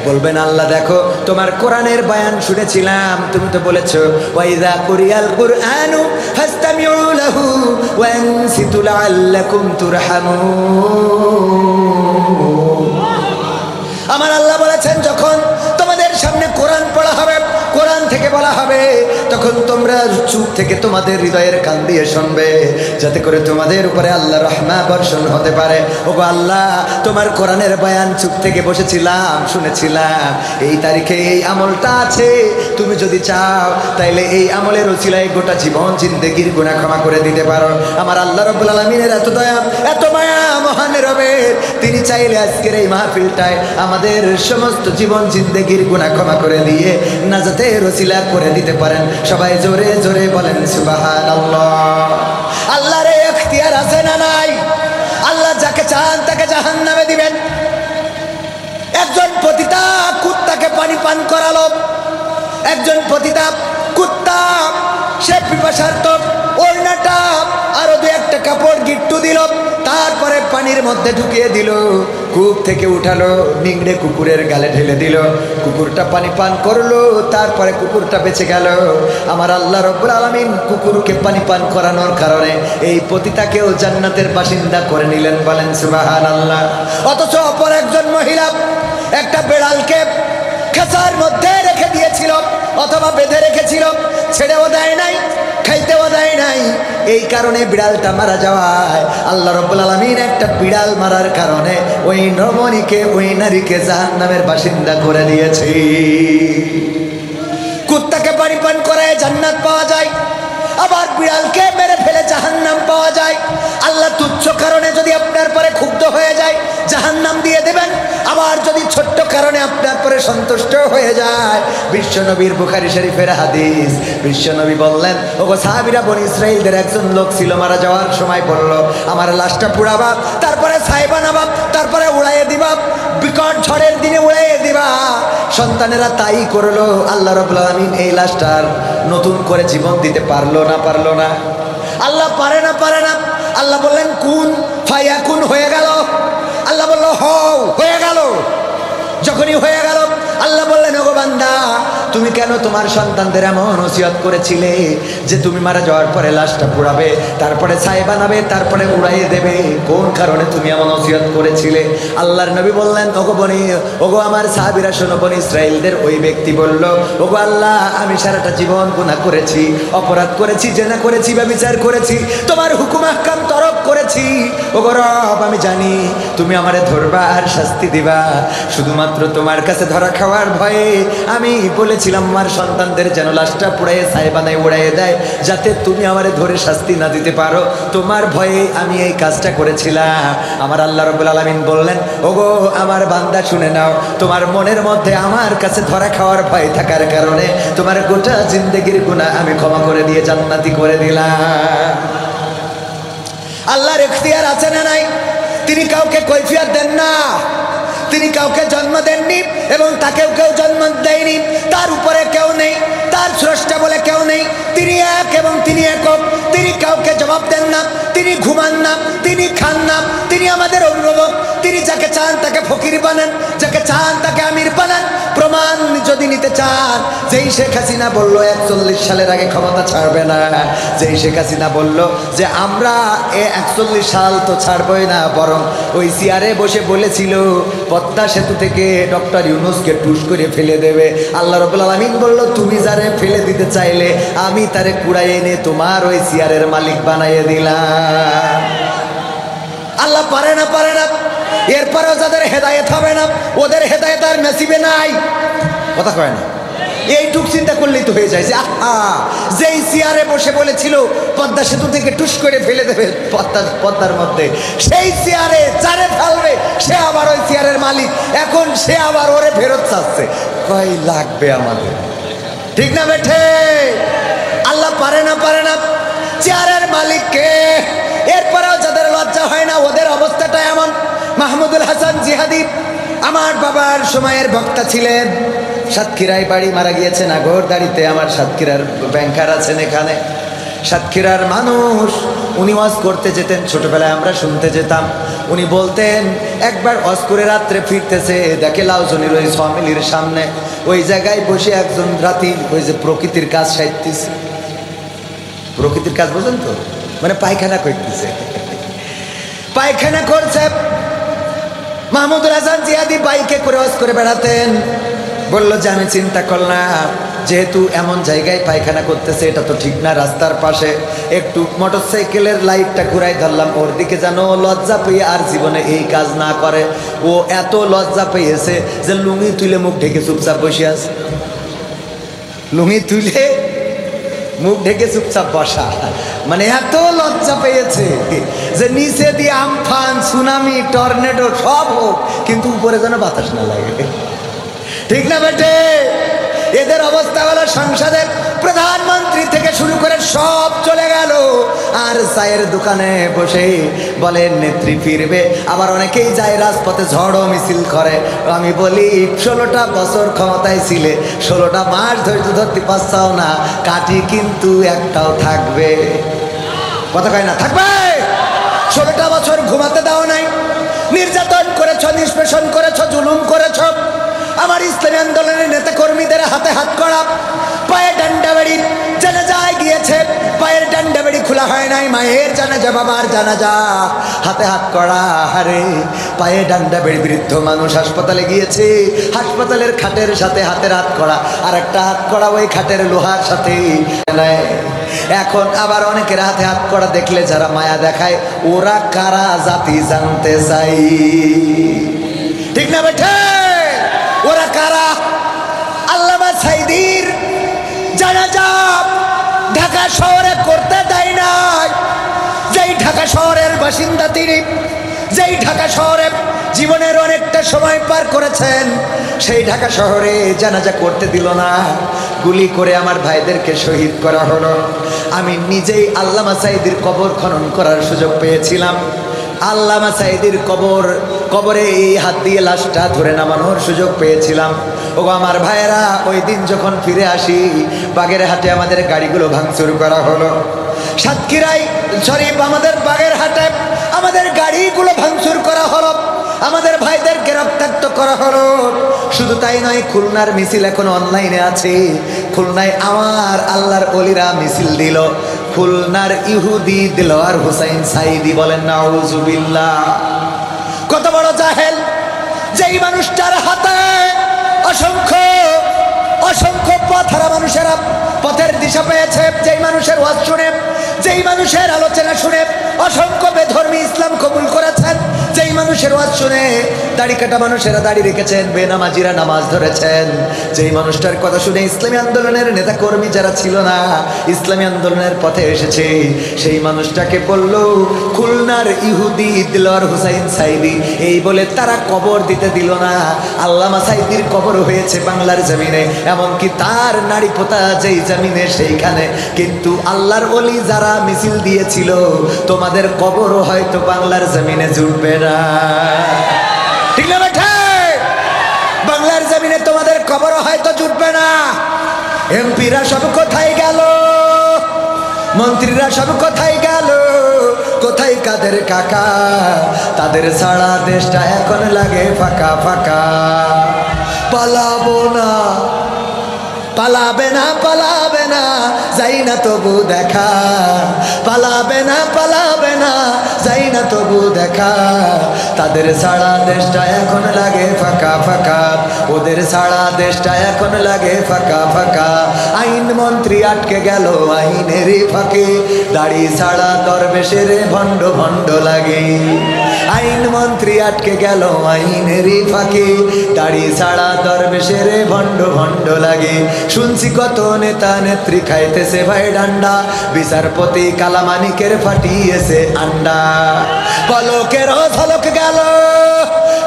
বলবেন আল্লাহ দেখো তোমার কোরআনের বয়ান শুনেছিলাম, তুমি তো বলেছো ওয়াইযা কুরিয়াল কুরআনু ফাসতামিউ লাহু ওয়া আনসিতু লাআল্লাকুম তুরহামুন। আমার আল্লাহ বলেছেন যখন তোমাদের সামনে কোরআন পড়া হবে, কোরআন থেকে বলা হবে, তখন তোমরা চুপ থেকে তোমাদের হৃদয়ের কান দিয়ে শুনবে, যাতে করে তোমাদের উপরে আল্লাহ রহমত বর্ষণ হতে পারে। ওগো আল্লাহ, তোমার কোরআনের বয়ান চুপ থেকে বসেছিলাম, শুনেছিলাম, এই তারিখে এই আমলটা আছে, তুমি যদি চাও তাইলে এই আমলের ওসিলায় গোটা জীবন জিন্দেগির গুনাহ ক্ষমা করে দিতে পারো। আমার আল্লাহ রাব্বুল আলামিনের এত দয়া, এত মায়া মহান রবের, তিনি চাইলে আজকের এই মাহফিলটায় আমাদের সমস্ত জীবন জিন্দেগির গুনাহ ক্ষমা করে দিয়ে নাজাতের ওসিলা করে দিতে পারেন। সবাই জোরে জোরে বলেন সুবহানাল্লাহ। আল্লাহর এখতিয়ার আছে না নাই? আল্লাহ যাকে চান তাকে জাহান্নামে দিবেন। একজন পতিতা কুত্তাকে পানি পান করালো, একজন পতিতা কুত্তা সে পিপাসার্ত, ওড়নাটা আরো দু একটা কাপড় গিট্টু দিল, তারপরে পানির মধ্যে ঢুকিয়ে দিল, কূপ থেকে উঠালো, নিংড়ে কুকুরের গালে ঢেলে দিল, কুকুরটা পানি পান করলো, তারপরে কুকুরটা বেঁচে গেল। আমার আল্লাহ রাব্বুল আলামিন কুকুরকে পানি পান করানোর কারণে এই পতিতাকেও জান্নাতের বাসিন্দা করে নিলেন, বলেন সুবহানাল্লাহ। অথচ অপর একজন মহিলা একটা বিড়ালকে খাঁচার মধ্যে রেখে দিয়েছিল অথবা বেঁধে রেখেছিল, ছেড়েও দেয় নাই, খাইতেও দেয় নাই। এই কারণে বিড়ালটা মারা যাওয়ায় আল্লাহ রাব্বুল আলামিন একটা বিড়াল মারার কারণে ওই রমণীকে, ওই নারীকে জাহান্নামের বাসিন্দা করে দিয়েছে। কুত্তাকে পানি পান করায় জান্নাত পাওয়া যায়, আবার বিড়ালকে মেরে ফেলে জাহান্নাম পাওয়া যায়। আল্লাহ তুচ্ছ কারণে যদি আপনার পরে ক্ষুব্ধ হয়ে যায় জাহান্নাম দিয়ে দেবেন, আবার যদি ছোট্ট কারণে আপনার পরে সন্তুষ্ট হয়ে যায়। বিশ্বনবীর বুখারী শরীফের হাদিস, বিশ্বনবী বললেন, ওগো সাহাবীরা, বনি ইসরাইলদের একজন লোক ছিল, মারা যাওয়ার সময় বলল আমার লাশটা পুড়াবা, তারপরে ছাই বানাবা, তারপরে উড়াইয়ে দিবা, বিকট ঝড়ের দিনে উড়াইয়ে দিবা। সন্তানেরা তাই করলো। আল্লাহ রাব্বুল আলামিন এই লাশটার নতুন করে জীবন দিতে পারলো না? পারলো না? আল্লাহ পারে না? পারে না? আল্লাহ বললেন কুন ফায়াকুন, হয়ে গেল। আল্লাহ বলল হও, হয়ে গেল। যখনই হয়ে গেল আল্লাহ বললেন, ওগো বান্দা, তুমি কেন তোমার সন্তানদের এমন ওসিয়ত করেছিলে যে তুমি মারা যাওয়ার পরে লাশটা পোড়াবে, তারপরে ছাই বানাবে, তারপরে উড়াইয়ে দেবে? কোন কারণে তুমি এমন ওসিয়ত করেছিলে? আল্লাহর নবী বললেন, ওগো আমার সাহাবীরা শোনো, বনি ইসরাইলদের ওই ব্যক্তি বলল, ওগো আল্লাহ, আমি সারাটা জীবন গুনাহ করেছি, অপরাধ করেছি, জেনা করেছি, ব্যভিচার করেছি, তোমার হুকুম আহকাম তরক করেছি। ওগো রব, আমি জানি তুমি আমারে ধরবা আর শাস্তি দিবা, শুধুমাত্র তোমার কাছে ধরা খাওয়ার ভয়ে আমি বলেছিলাম আমার সন্তানদের যেন লাশটা পুড়াইয়ে ছাই বানায় উড়াইয়ে দেয়, যাতে তুমি আমারে ধরে শাস্তি না দিতে পারো। তোমার ভয়ে আমি এই কাজটা করেছিলাম। আমার আল্লাহ রাব্বুল আলামিন বললেন, ওগো আমার বান্দা, শুনে নাও, তোমার মনের মধ্যে আমার কাছে ধরা খাওয়ার ভয় থাকার কারণে তোমার গোটা জিন্দেগির গুনাহ আমি ক্ষমা করে দিয়ে জান্নাতি করে দিলাম। আল্লাহর ইখতিয়ার আছে না নাই? তিনি কাউকে কৈফিয়ত দেন না, তিনি কাউকে জন্ম দেননি এবং তাকেও কেউ জন্ম দেয়নি, তার উপরে কেউ নেই, তার স্রষ্টা বলে কেউ নেই, তিনি এক এবং তিনি একক। তিনি কাউকে জবাব দেন না, তিনি ঘুমান না, তিনি খান না, তিনি আমাদের অভিভাবক। তিনি যাকে চান তাকে ফকির বানান, যাকে চান তাকে আমির বানান। প্রমাণ যদি নিতে চান, যেই শেখ হাসিনা বলল 41 সালের আগে ক্ষমতা ছাড়বে না, যেই শেখ হাসিনা বলল যে আমরা 41 সাল তো ছাড়বই না, বরং ওই চেয়ারে বসে বলেছিল পদ্মা সেতু থেকে ডক্টর ইউনূসকে টুস করে ফেলে দেবে। আল্লাহ রাব্বুল আলামিন বলল, তুমি যারে ফেলে দিতে চাইলে আমি তারে কুড়াই এনে তোমার ওই চেয়ারের মালিক বানাইয়ে দিলাম। আল্লাহ পারে না? পারে না? এরপরেও যাদের হেদায়েত হবে না, ওদের হেদায়েত আর নসিবে নাই। কথা কয় না? এইটুক চিন্তা করলেই তো হয়ে যায় যে যেই চেয়ারে বসে বলেছিল পদ্মা সেতু থেকে টুস করে ফেলে দেবে পদ্মার মধ্যে, সেই চেয়ারে যারে ফেলবে সে আবার ওই চেয়ারের মালিক। এখন সে আবার ওরে ফেরত চাচ্ছে। কয় লাগবে আমাদের? ঠিক না বেঠে? আল্লাহ পারে না? পারে না? চেয়ারের মালিককে। এরপরেও যাদের লজ্জা হয় না, ওদের অবস্থাটা এমন। মাহমুদুল হাসান জিহাদি আমার বাবার সময়ের বক্তা ছিলেন, সাতক্ষীরায় বাড়ি, মারা গিয়েছেন আগরদাড়িতে। আমার সাতক্ষীরার ব্যাংকার আছেন এখানে, সাতক্ষীরার মানুষ। উনি ওয়াজ করতে যেতেন, ছোটবেলায় আমরা শুনতে যেতাম। উনি বলতেন, একবার ওয়াজ করে রাত্রে ফিরতেছে, দেখে লাউজনির ওই ফ্যামিলির সামনে ওই জায়গায় বসে একজন রাতি ওই যে প্রকৃতির কাজ সাইতেছে। প্রকৃতির কাজ বোঝেন তো? মানে পায়খানা করতেছে, পায়খানা করছে। মাহমুদুল হাসান জিহাদি বাইকে করে ওয়াজ করে বেড়াতেন। বলল যে আমি চিন্তা করলাম, যেহেতু এমন জায়গায় পায়খানা করতেছে, এটা তো ঠিক না, রাস্তার পাশে একটু মোটরসাইকেলের লাইটটা ঘুরাই ধরলাম, ওর দিকে যেন লজ্জা পেয়ে আর জীবনে এই কাজ না করে। ও এত লজ্জা পেয়েছে যে লুঙ্গি তুলে মুখ ঢেকে চুপচাপ বসে আছে। লুঙ্গি তুলে মুখ ঢেকে চুপচাপ বসা, মানে এত লজ্জা পেয়েছে যে নিচে দিয়ে আমফান সুনামি টর্নেডো সব হোক, কিন্তু উপরে যেন বাতাস না লাগে। ঠিক না বেটে? এদের অবস্থা হলো সংসদের প্রধানমন্ত্রী থেকে শুরু করে সব চলে গেল, আর চায়ের দোকানে বসে বলে নেত্রী ফিরবে। আবার অনেকেই যায় রাজপথে ঝড়ো মিছিল করে। আমি বলি 16টা বছর ক্ষমতায় ছিলে, 16টা মাস ধৈর্য ধরতে পারছাও না, কাটি কিন্তু একটাও থাকবে। কথা কয় না থাকবে? 16টা বছর ঘুমাতে দাও নাই, নির্যাতন করেছ, নিষ্পেষণ করেছ, জুলুম করেছ। আমার ইসলামী আন্দোলনের নেতা কর্মীদের হাতে হাত করা, পায়ে ডান্ডা বেড়ি, জানাজায় গিয়েছে, পায়ের ডান্ডা বেড়ি খোলা হয় নাই, মায়ের জানাজা, বাবার জানাজা, হাতে হাত করা। হারে পায়ে ডান্ডা বেড়ি, বৃদ্ধ মানুষ হাসপাতালে গিয়েছে, হাসপাতালের খাটের সাথে হাতের হাত করা, আর একটা হাত করা ওই খাটের লোহার সাথে। এখন আবার অনেকের হাতে হাত করা দেখলে যারা মায়া দেখায়, ওরা কারা জাতি জানতে চাই। ঠিক না বেঠে? ওরা কারা? আল্লামা সাঈদীর জানাজা ঢাকা শহরে করতে দেয় নাই। যেই ঢাকা শহরের বাসিন্দা তিনি, যেই ঢাকা শহরে জীবনের অনেকটা সময় পার করেছেন, সেই ঢাকা শহরে জানাজা করতে দিল না। গুলি করে আমার ভাইদেরকে শহীদ করা হলো। আমি নিজেই আল্লামা সাঈদীর কবর খনন করার সুযোগ পেয়েছিলাম। আল্লামা সাঈদীর কবরে এই হাত দিয়ে লাশটা ধরে নামানোর সুযোগ পেয়েছিলাম। ও আমার ভাইয়েরা, ওই দিন যখন ফিরে আসি, বাগেরহাটে আমাদের গাড়িগুলো ভাঙচুর করা হলো। সাতক্ষীরায় শরীফ আমাদের বাগেরহাটে আমাদের গাড়িগুলো ভাঙচুর করা হলো, আমাদের ভাইদেরকে রক্তাক্ত করা হলো। শুধু তাই নয়, খুলনার মিছিল এখন অনলাইনে আছে। খুলনায় আমার আল্লাহর ওলিরা মিছিল দিল। খুলনার ইহুদি দিলওয়ার হোসাইন সাঈদী, বলেন নাউজুবিল্লাহ। কত বড় জাহেল! যেই মানুষটার হাতে অসংখ্য অসংখ্য পথহারা মানুষেরা পথের দিশা পেয়েছে, যেই মানুষের ওয়াজ শুনে, যেই মানুষের আলোচনা শুনে অসংখ্য বেধর্মী ইসলাম কবুল করেছেন, যেই মানুষের ওয়াজ শুনে দাড়ি কাটা মানুষেরা দাড়ি রেখেছেন, বেনামাজিরা নামাজ ধরেছেন, যেই মানুষটার কথা শুনে ইসলামী আন্দোলনের নেতা কর্মী যারা ছিল না ইসলামী আন্দোলনের পথে এসেছে, সেই মানুষটাকে বলল খুলনার ইহুদি দিলওয়ার হোসাইন সাঈদী। এই বলে তারা কবর দিতে দিল না। আল্লামা সাঈদীর কবর হয়েছে বাংলার জমিনে, এমনকি তার নারী পোতা যেই জমিনে সেইখানে। কিন্তু আল্লাহর ওলি যারা মিছিল দিয়েছিল, তোমাদের কবরও হয়তো বাংলার জমিনে জুটবে না। ঠিক না বেঠে? বাংলার জমিনে তোমাদের কবরও হয়তো জুটবে না। এমপিরা সব কোথায় গেল? মন্ত্রীরা সব কোথায় গেল? কোথায় কাদের কাকা? তাদের ছাড়া দেশটা এখন লাগে ফাঁকা ফাঁকা। পালাবো না, পালাবে না, পালাবে না, যাই না তবু দেখা। পালাবে না, পালাবে না, যাই না তবু দেখা। তাদের ছাড়া দেশটা এখন লাগে ফাঁকা ফাঁকা, ওদের ছাড়া দেশটা এখন লাগে ফাঁকা ফাঁকা। আইন মন্ত্রী আটকে গেল আইনেরই ফাঁকে, দাড়ি ছাড়া দরবেশের ভণ্ড ভণ্ড লাগে। আইন মন্ত্রী আটকে গেল আইনেরই ফাঁকে, দাড়ি ছাড়া দরবেশের ভণ্ড ভণ্ড লাগে। শুনছি কত নেতা নেত্রী খাইতেছে ভাই ডান্ডা, বিচারপতি কালামানিকের ফাটিয়েছে আন্ডা। পলকের ঝলক গেল,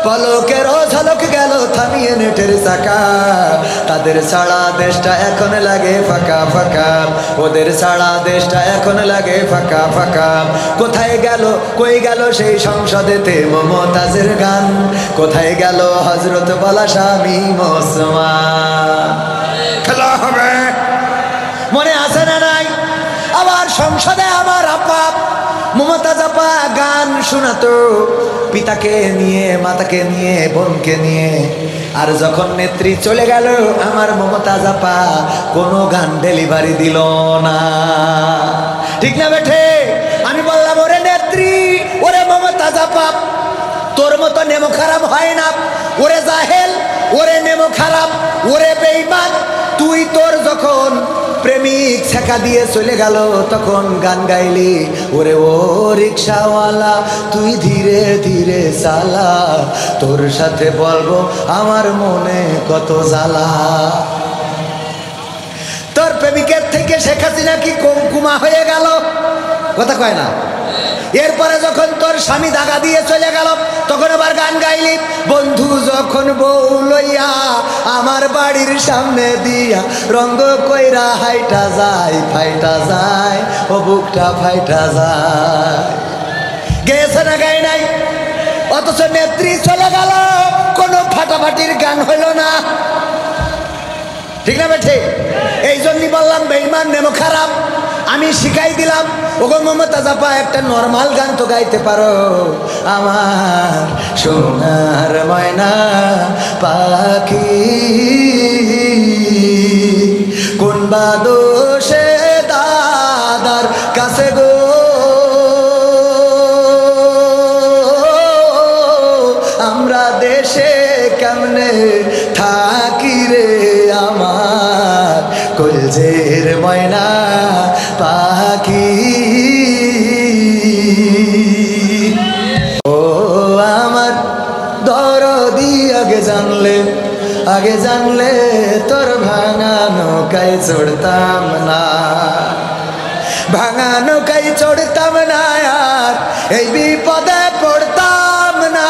পলকের ঝলক গেল থামিয়ে নেটের চাকা। তাদের ছাড়া দেশটা এখন লাগে ফাঁকা ফাঁকা, ওদের ছাড়া দেশটা এখন লাগে ফাঁকা ফাঁকা। কোথায় গেল, কই গেল সেই সংসদেতে মমতাজের গান? কোথায় গেল হযরত বলা স্বামী মুসলমান? খেলা হবে, মনে আছে না নাই? আবার সংসদে আমার আপা মমতাজ আপা গান শোনাতো, পিতাকে নিয়ে, মাতাকে নিয়ে, বোনকে নিয়ে। আর যখন নেত্রী চলে গেল আমার মমতাজ আপা কোনো গান ডেলিভারি দিল না। ঠিক না বেঠে? আমি বললাম ওরে নেত্রী, ওরে মমতাজ আপা, তোর মতো নেমো খারাপ হয় না। ওরে জাহেল, ওরে নেমো খারাপ, ওরে বেঈমান, তুই তোর যখন প্রেমিক ছেকা দিয়ে চলে গেল তখন গান গাইলি, ওরে ও রিক্সাওয়ালা তুই ধীরে ধীরে চালা, তোর সাথে বলবো আমার মনে কত জ্বালা। তোর প্রেমিকের থেকে শেখ হাসিনা কি কম কুমা হয়ে গেল? কথা কয় না। এরপরে যখন তোর স্বামী দাগা দিয়ে চলে গেল তখন আবার গান গাইলি, বন্ধু যখন বউ লইয়া আমার বাড়ির সামনে দিয়া রঙ্গ কইরা হাইটা যায়, ফাইটা যায়, ও বুকটা ফাইটা যায়। গেছে না গাই নাই? অথচ নেত্রী চলে গেল, কোনো ফাটাফাটির গান হইল না। ঠিক না বেঠে? এই জন্যই বললাম বেঈমান নেমো খারাপ। আমি শিখাই দিলাম, ওগো মমতাজ আপা একটা নরমাল গান তো গাইতে পারো। আমার সোনার ময়না পাখি কোন বা দোষে দাদার কাছে গো, আমরা দেশে কেমনে থাকি রে আমার কলজের ময়না পাখি। ও আমার দরদি আগে জানলে তোর ভাঙা নৌকায় চড়তাম না, ভাঙা নৌকায় চড়তাম না, আর এই বিপদে পড়তাম না।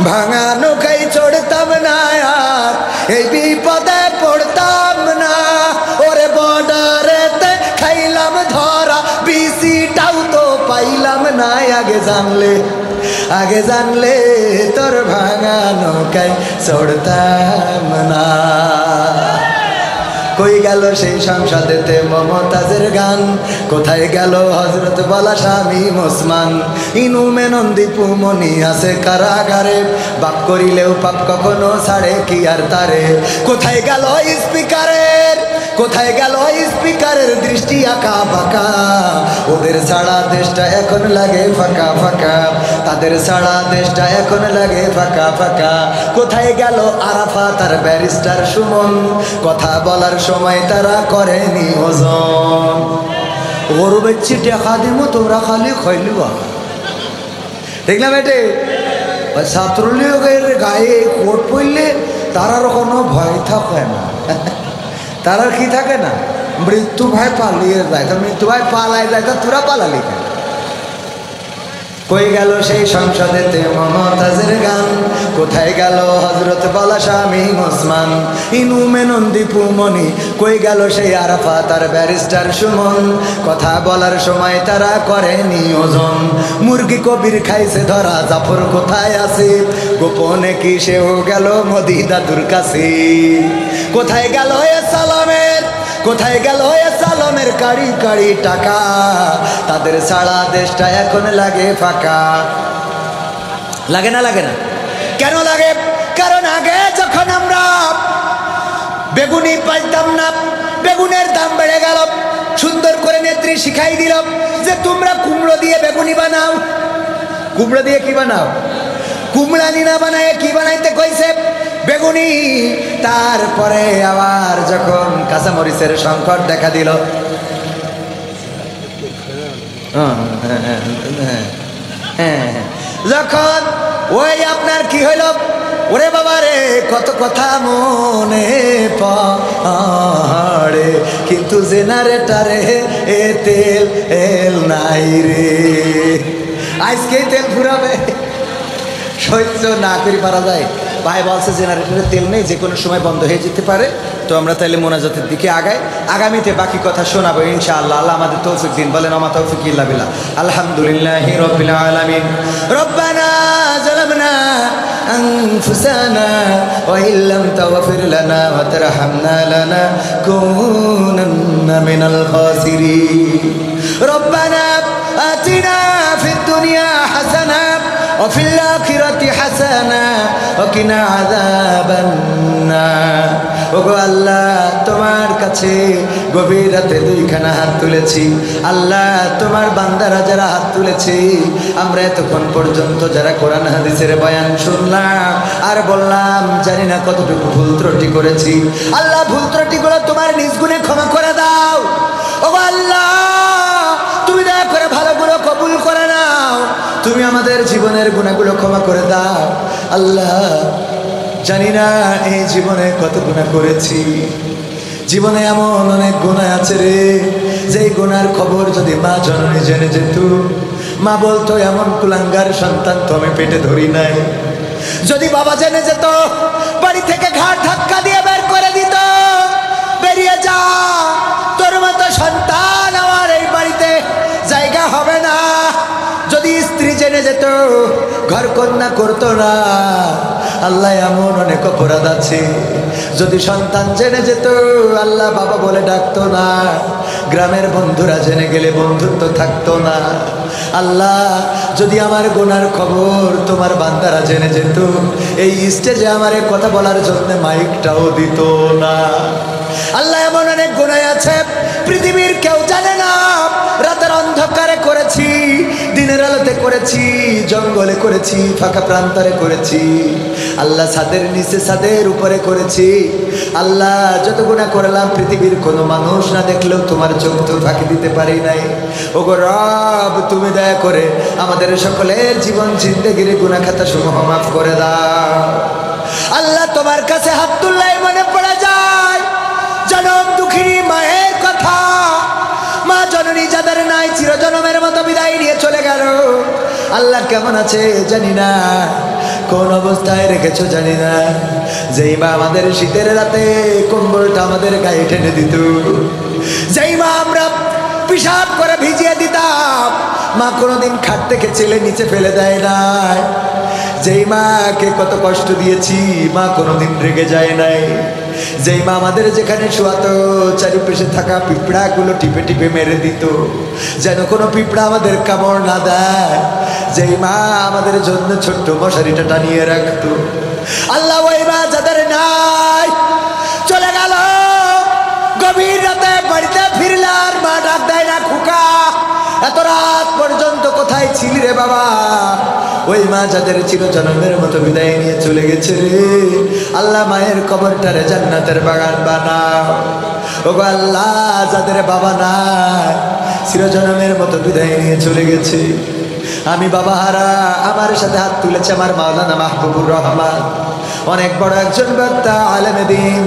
ভাঙা নৌকায় চড়তাম না, আর এই বিপদে পড়তাম না। ওরে বর্ডারেতে খাইলাম ধরা, বিসিটাও তো পাইলাম না। আগে জানলে তোর ভাঙা নৌকায় চড়তাম না। কই গেল সেই সংসদেতে মমতাজের গান? কোথায় গেল হযরত বলা শামীম ওসমান? ইনু মেনন দীপু মনি আছে কারাগারে, বাপ করিলেও পাপ কখনো ছাড়ে কি আর তারে। কোথায় গেল স্পিকারের, কোথায় গেল স্পিকারের দৃষ্টি আঁকা বাঁকা? ওদের ছাড়া দেশটা এখন লাগে ফাঁকা ফাঁকা, তাদের ছাড়া দেশটা এখন লাগে ফাঁকা ফাঁকা। কোথায় গেল আরাফাত আর ব্যারিস্টার সুমন? কথা বলার সময় তারা করেনি ওজন। গরু বেচছি টাকা দিব, তোমরা খালি খাইলিবা। ঠিক না বেটে? ছাত্রলীগের গায়ে কোট পড়লে তারার কোনো ভয় থাকে না। তারার কি থাকে না? মৃত্যু ভাই পালিয়ে যায়। তো মৃত্যু ভাই পালাই যায়, তা তোরা পালালি কেন? কই গেল সেই সংসদেতে মমতাজের গান? কোথায় গেল হযরত বলা শামীম ওসমান? ইনু মেনন দীপু মনি? কই গেল সেই আরাফাত আর ব্যারিস্টার সুমন? কথা বলার সময় তারা করেনি ওজন। মুরগি কবির খাইছে ধরা, জাফর কোথায় আছে? গোপনে কি সেও গেল মোদি দাদুর কাছে? কোথায় গেল এ সালামের, কোথায় গেল এ সালামের কাড়ি কাড়ি টাকা? তাদের ছাড়া দেশটা এখন লাগে ফাঁকা। লাগে না? লাগে না? কেন লাগে? কারণ আগে যখন আমরা বেগুনি পাইতাম না, বেগুনের দাম বেড়ে গেল। সুন্দর করে নেত্রী শিখাই দিল যে তোমরা কুমড়ো দিয়ে বেগুনি বানাও। কুমড়ো দিয়ে কি বানাও? কুমড়ানি না বানায় কি বানাইতে কইছে? বেগুনি। তারপরে আবার যখন কাঁচামরিচের সংকট দেখা দিল, যখন ওই আপনার কি হইল, ওরে বাবা রে কত কথা মনে পড়ে, কিন্তু জেনারেটারে এ তেল এল নাই রে। আজকে তেল ফুরাবে, সহ্য না করে পারা যায়। ভাই বলছে জেনারেটরে তেল নেই, যে কোনো সময় বন্ধ হয়ে যেতে পারে। তো আমরা তাহলে মোনাজাতের দিকে আগাই। আগামীতে বাকি কথা শোনাবো ইনশাআল্লাহ। আল্লাহ আমাদের তৌফিক দিন। বলেন আমা তৌফিক ইল্লা বিল্লাহ। আলহামদুলিল্লাহি রাব্বিল আলামিন। রব্বানা যালামনা আনফুসানা ওয়া ইল্লাম তাগফির লানা ওয়া তারহামনা লানাকুনান্না মিনাল খাসিরিন। রব্বানা আতিনা ফিদ দুনিয়া হাসানা ওয়া ফিল আখিরাতি হাসানা ওয়া কিনা আযাবান নার। ওগো আল্লাহ, তোমার কাছে গভীর রাতে দুইখানা হাত তুলেছি। আল্লাহ, তোমার বান্দারা যারা হাত তুলেছি, আমরা এতক্ষণ পর্যন্ত যারা কোরআন হাদিসের বয়ান শুনলাম আর বললাম, জানি না কতটুকু ভুল ত্রুটি করেছি। আল্লাহ, ভুল ত্রুটিগুলো তোমার নিজ গুণে ক্ষমা করে দাও। ওগো আল্লাহ, তুমি দয়া করে ভালোগুলো কবুল করে নাও। তুমি আমাদের জীবনের গুনাহগুলো ক্ষমা করে দাও। আল্লাহ, জানি না এই জীবনে কত গুনাহ করেছি, জীবনে এমন অনেক গুনাহ আছে রে, যেই গুনার খবর যদি মা জননী জেনে যেত, মা বলতো এমন কুলাঙ্গার সন্তান তো আমি পেটে ধরি নাই। যদি বাবা জেনে যেত, বাড়ি থেকে ঘাট ধাক্কা দিয়ে বের করে দিত, বেরিয়ে যা, তোর মতো সন্তান আমার এই বাড়িতে জায়গা হবে না। যদি স্ত্রী জেনে যেত, ঘর কন্যা করতো না। আল্লাহ এমন অনেক অপরাধ আছে। যদি সন্তান জেনে যেত, আল্লাহ বাবা বলে ডাকতো না। গ্রামের বন্ধুরা জেনে গেলে বন্ধুত্ব থাকতো না। আল্লাহ যদি আমার গুনার খবর তোমার বান্দারা জেনে যেত, এই স্টেজে আমার কথা বলার জন্য মাইকটাও দিত না। আল্লাহ এমন অনেক গুনাহ আছে পৃথিবীর কেউ জানে না। রাতের অন্ধকারে করেছি, দিনের আলোতে করেছি, জঙ্গলে করেছি, ফাঁকা প্রান্তরে করেছি, আল্লাহ ছাদের নিচে ছাদের উপরে করেছি। আল্লাহ যত গুনাহ করলাম পৃথিবীর কোনো মানুষ না দেখলেও তোমার চোখ তো ফাঁকি দিতে পারি নাই। ওগো রব, তুমি দয়া করে আমাদের সকলের জীবন জিন্দেগির গুনাহ খাতা সমূহ মাফ করে দাও। আল্লাহ তোমার কাছে হাত তুললেই মনে পড়ে যায় জনম দুঃখিনী মায়ের কথা। মা জননী যাদের নাই, চিরজনমের মতো বিদায় নিয়ে চলে গেল। আল্লাহ কেমন আছে জানি না, কোন অবস্থায় রেখেছো জানি না। যেই মা আমাদের শীতের রাতে কম্বলটা আমাদের গায়ে টেনে দিত, যেই মা আমরা পিশাব করে ভিজিয়ে দিতাম, মা কোনোদিন খাট থেকে ছেলে নিচে ফেলে দেয় নাই। যেই মাকে কত কষ্ট দিয়েছি, মা কোনোদিন রেগে যায় নাই। যেই মা আমাদের যেখানে শোয়াতো, চারিপাশে থাকা পিঁপড়াগুলো টিপে টিপে মেরে দিত, যেন কোনো পিঁপড়া আমাদের কামড় না দেয়। যেই মা আমাদের জন্য ছোট্ট মশারিটা টানিয়ে রাখতো। আল্লাহ ওই মা যাদের নাই, চলে গেল গভীর রাতে বাড়িতে ফিরলে আর মা ডাক দেয় না, খুকা এত রাত পর্যন্ত কোথায় ছিলি রে বাবা। ওই মা যাদের চিরজনমের মতো বিদায় নিয়ে চলে গেছে রে, আল্লাহ মায়ের কবরটারে জান্নাতের বাগান বানাও। ওগো আল্লাহ, যাদের বাবা নাই, চিরজনমের মতো বিদায় নিয়ে চলে গেছে, আমি বাবা হারা, আমার সাথে হাত তুলেছে আমার মাওলানা মাহবুবুর রহমান, অনেক বড় একজন বক্তা, আলেমে দ্বীন।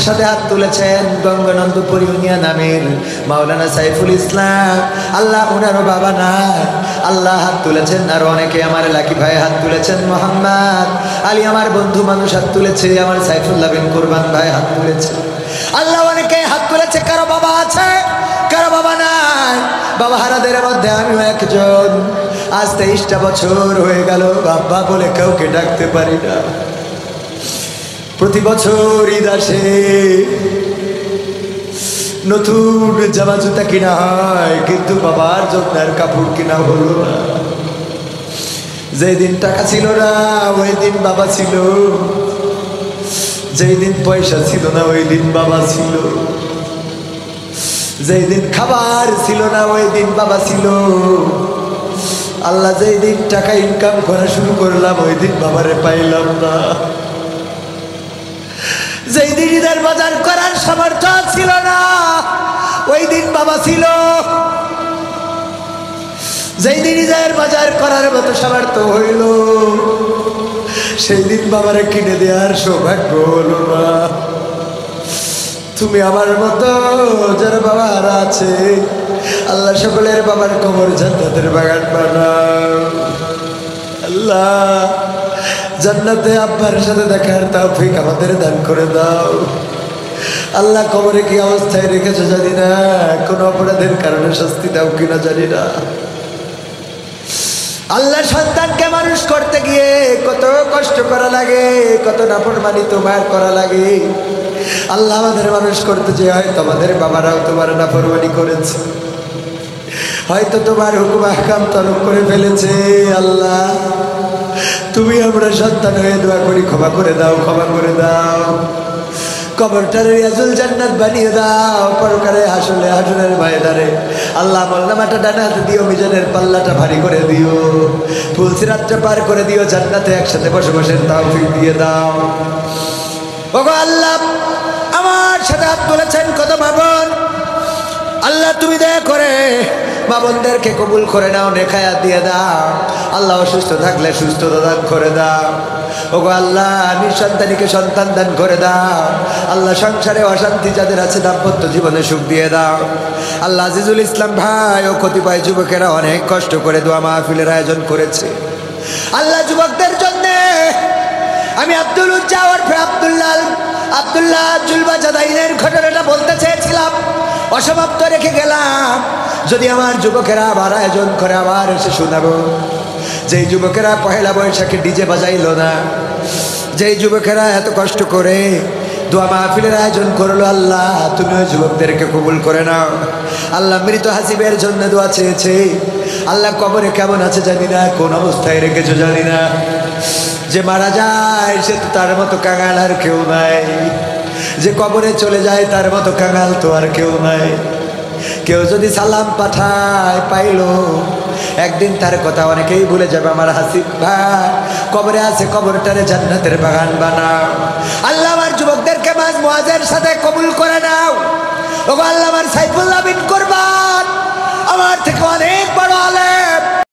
সাথে হাত তুলেছেন গঙ্গানন্দপুর ইউনিয়ন আমির মাওলানা সাইফুল ইসলাম। আল্লাহ ওনারও বাবা নাই, আল্লাহ হাত তুলেছেন। আর অনেকে আমার লাকি ভাই হাত তুলেছেন, মোহাম্মদ আলী আমার বন্ধু মানুষ হাত তুলেছে, আমার সাইফুল্লাহ বিন কুরবান ভাই হাত তুলেছে। আল্লাহ অনেকে হাত তুলেছে। কারো বাবা আছে, কারো বাবা নাই। বাবা হারাদের মধ্যে আমিও একজন। আজ 23টা বছর হয়ে গেল, বাবা বলে কাউকে ডাকতে পারি না। প্রতি বছর ঈদ আসে, নতুন জামা জুতা কিনা হয়, কিন্তু বাবার যত্নের কাপড় কিনা হলো না। যেই দিন টাকা ছিল না, ওই দিন বাবা ছিল। যেই দিন পয়সা ছিল না, ওই দিন বাবা ছিল। যেই দিন খাবার ছিল না, ওই দিন বাবা ছিল। আল্লাহ, যেই দিন টাকা ইনকাম করা শুরু করলাম, ওই দিন বাবারে পাইলাম না। যেই দিন ঈদের বাজার করার সামর্থ্য ছিল না, ওই দিন বাবা ছিল। যেই দিন ঈদের বাজার করার মতো সামর্থ্য হইল, সেই দিন বাবারে কিনে দেওয়ার সৌভাগ্য হলো না। তুমি আমার মতো যারা বাবার আছে, আল্লাহ সকলের বাবার কবর জান্নাতের বাগান বানাও। আল্লাহ, জান্নাতে আব্বার সাথে দেখার তৌফিক আমাদের দান করে দাও। আল্লাহ, কবরে কি অবস্থায় রেখেছো জানি না, কোন অপরাধের কারণে শাস্তি দাও কিনা জানি না। আল্লাহ, সন্তানকে মানুষ করতে গিয়ে কত কষ্ট করা লাগে, কত নাফরমানি তোমার করা লাগে। আল্লাহ, আমাদের মানুষ করতে যে হয়তো আমাদের বাবারাও তোমার নাফরমানি করেছে, হয়তো তোমার হুকুম আহকাম তরক করে ফেলেছে। আল্লাহ, তুমি আমরা সন্তান হয়ে দোয়া করি, ক্ষমা করে দাও, ক্ষমা করে দাও। কবরটারে রিয়াজুল জান্নাত বানিয়ে দাও, পরকালে হাসলে হাসনের ময়দানে আল্লাহ আমলনামাটা ডানা হাতে দিও, মিজানের পাল্লাটা ভারী করে দিও, ফুলসিরাতটা পার করে দিও, জান্নাতে একসাথে বসবাসের তৌফিক দিয়ে দাও। ওগো আল্লাহ, আমার সাথে হাত তুলেছেন কত মা বোন, আল্লাহ তুমি দয়া করে মা বোনদেরকে কবুল করে নাও, নেখায়াত দিয়ে দাও। আল্লাহ, অসুস্থ থাকলে সুস্থতা দান করে দাও। ওগো আল্লাহ, নিঃসন্তানীকে সন্তান দান করে দাও। আল্লাহ সংসারে অশান্তি যাদের আছে দাম্পত্য জীবনে সুখ দিয়ে দাও। আল্লাহ আজিজুল ইসলাম ভাই ও কতিপয় যুবকেরা অনেক কষ্ট করে দোয়া মাহফিলের আয়োজন করেছে। আল্লাহ যুবকদের জন্য আমি আব্দুল উজ্জা ওরফে আব্দুল্লাহ জুলবাজাদাইনের ঘটনাটা বলতে চেয়েছিলাম, অসমাপ্ত রেখে গেলাম। যদি আমার যুবকেরা আবার আয়োজন করে আবার এসে শোনাবো। যেই যুবকেরা পহেলা বৈশাখে ডিজে বাজাইলো না, যেই যুবকেরা এত কষ্ট করে দোয়া মাহফিলের আয়োজন করলো, আল্লাহ তুমি ওই যুবকদেরকে কবুল করে নাও। আল্লাহ মৃত হাসিবের জন্য দোয়া চেয়েছে। আল্লাহ কবরে কেমন আছে জানি না, কোন অবস্থায় রেখেছো জানি না। যে মারা যায় সে তো তার মতো কাঙাল আর কেউ নাই, যে কবরে চলে যায় তার মতো কাঙাল তো আর কেউ নাই। কেউ যদি সালাম পাঠায় পাইলো, একদিন তার কথা অনেকেই ভুলে যাবে। আমার হাসিব ভাই কবরে আছে, কবরটারে জান্নাতের বাগান বানাও। আল্লাহ আমার যুবকদেরকে মাঝ মুআজের সাথে কবুল করে নাও। ওগো আল্লাহ আমার সাইফুল্লাহ বিন কুরবান আমার থেকে অনেক বড় আলেম,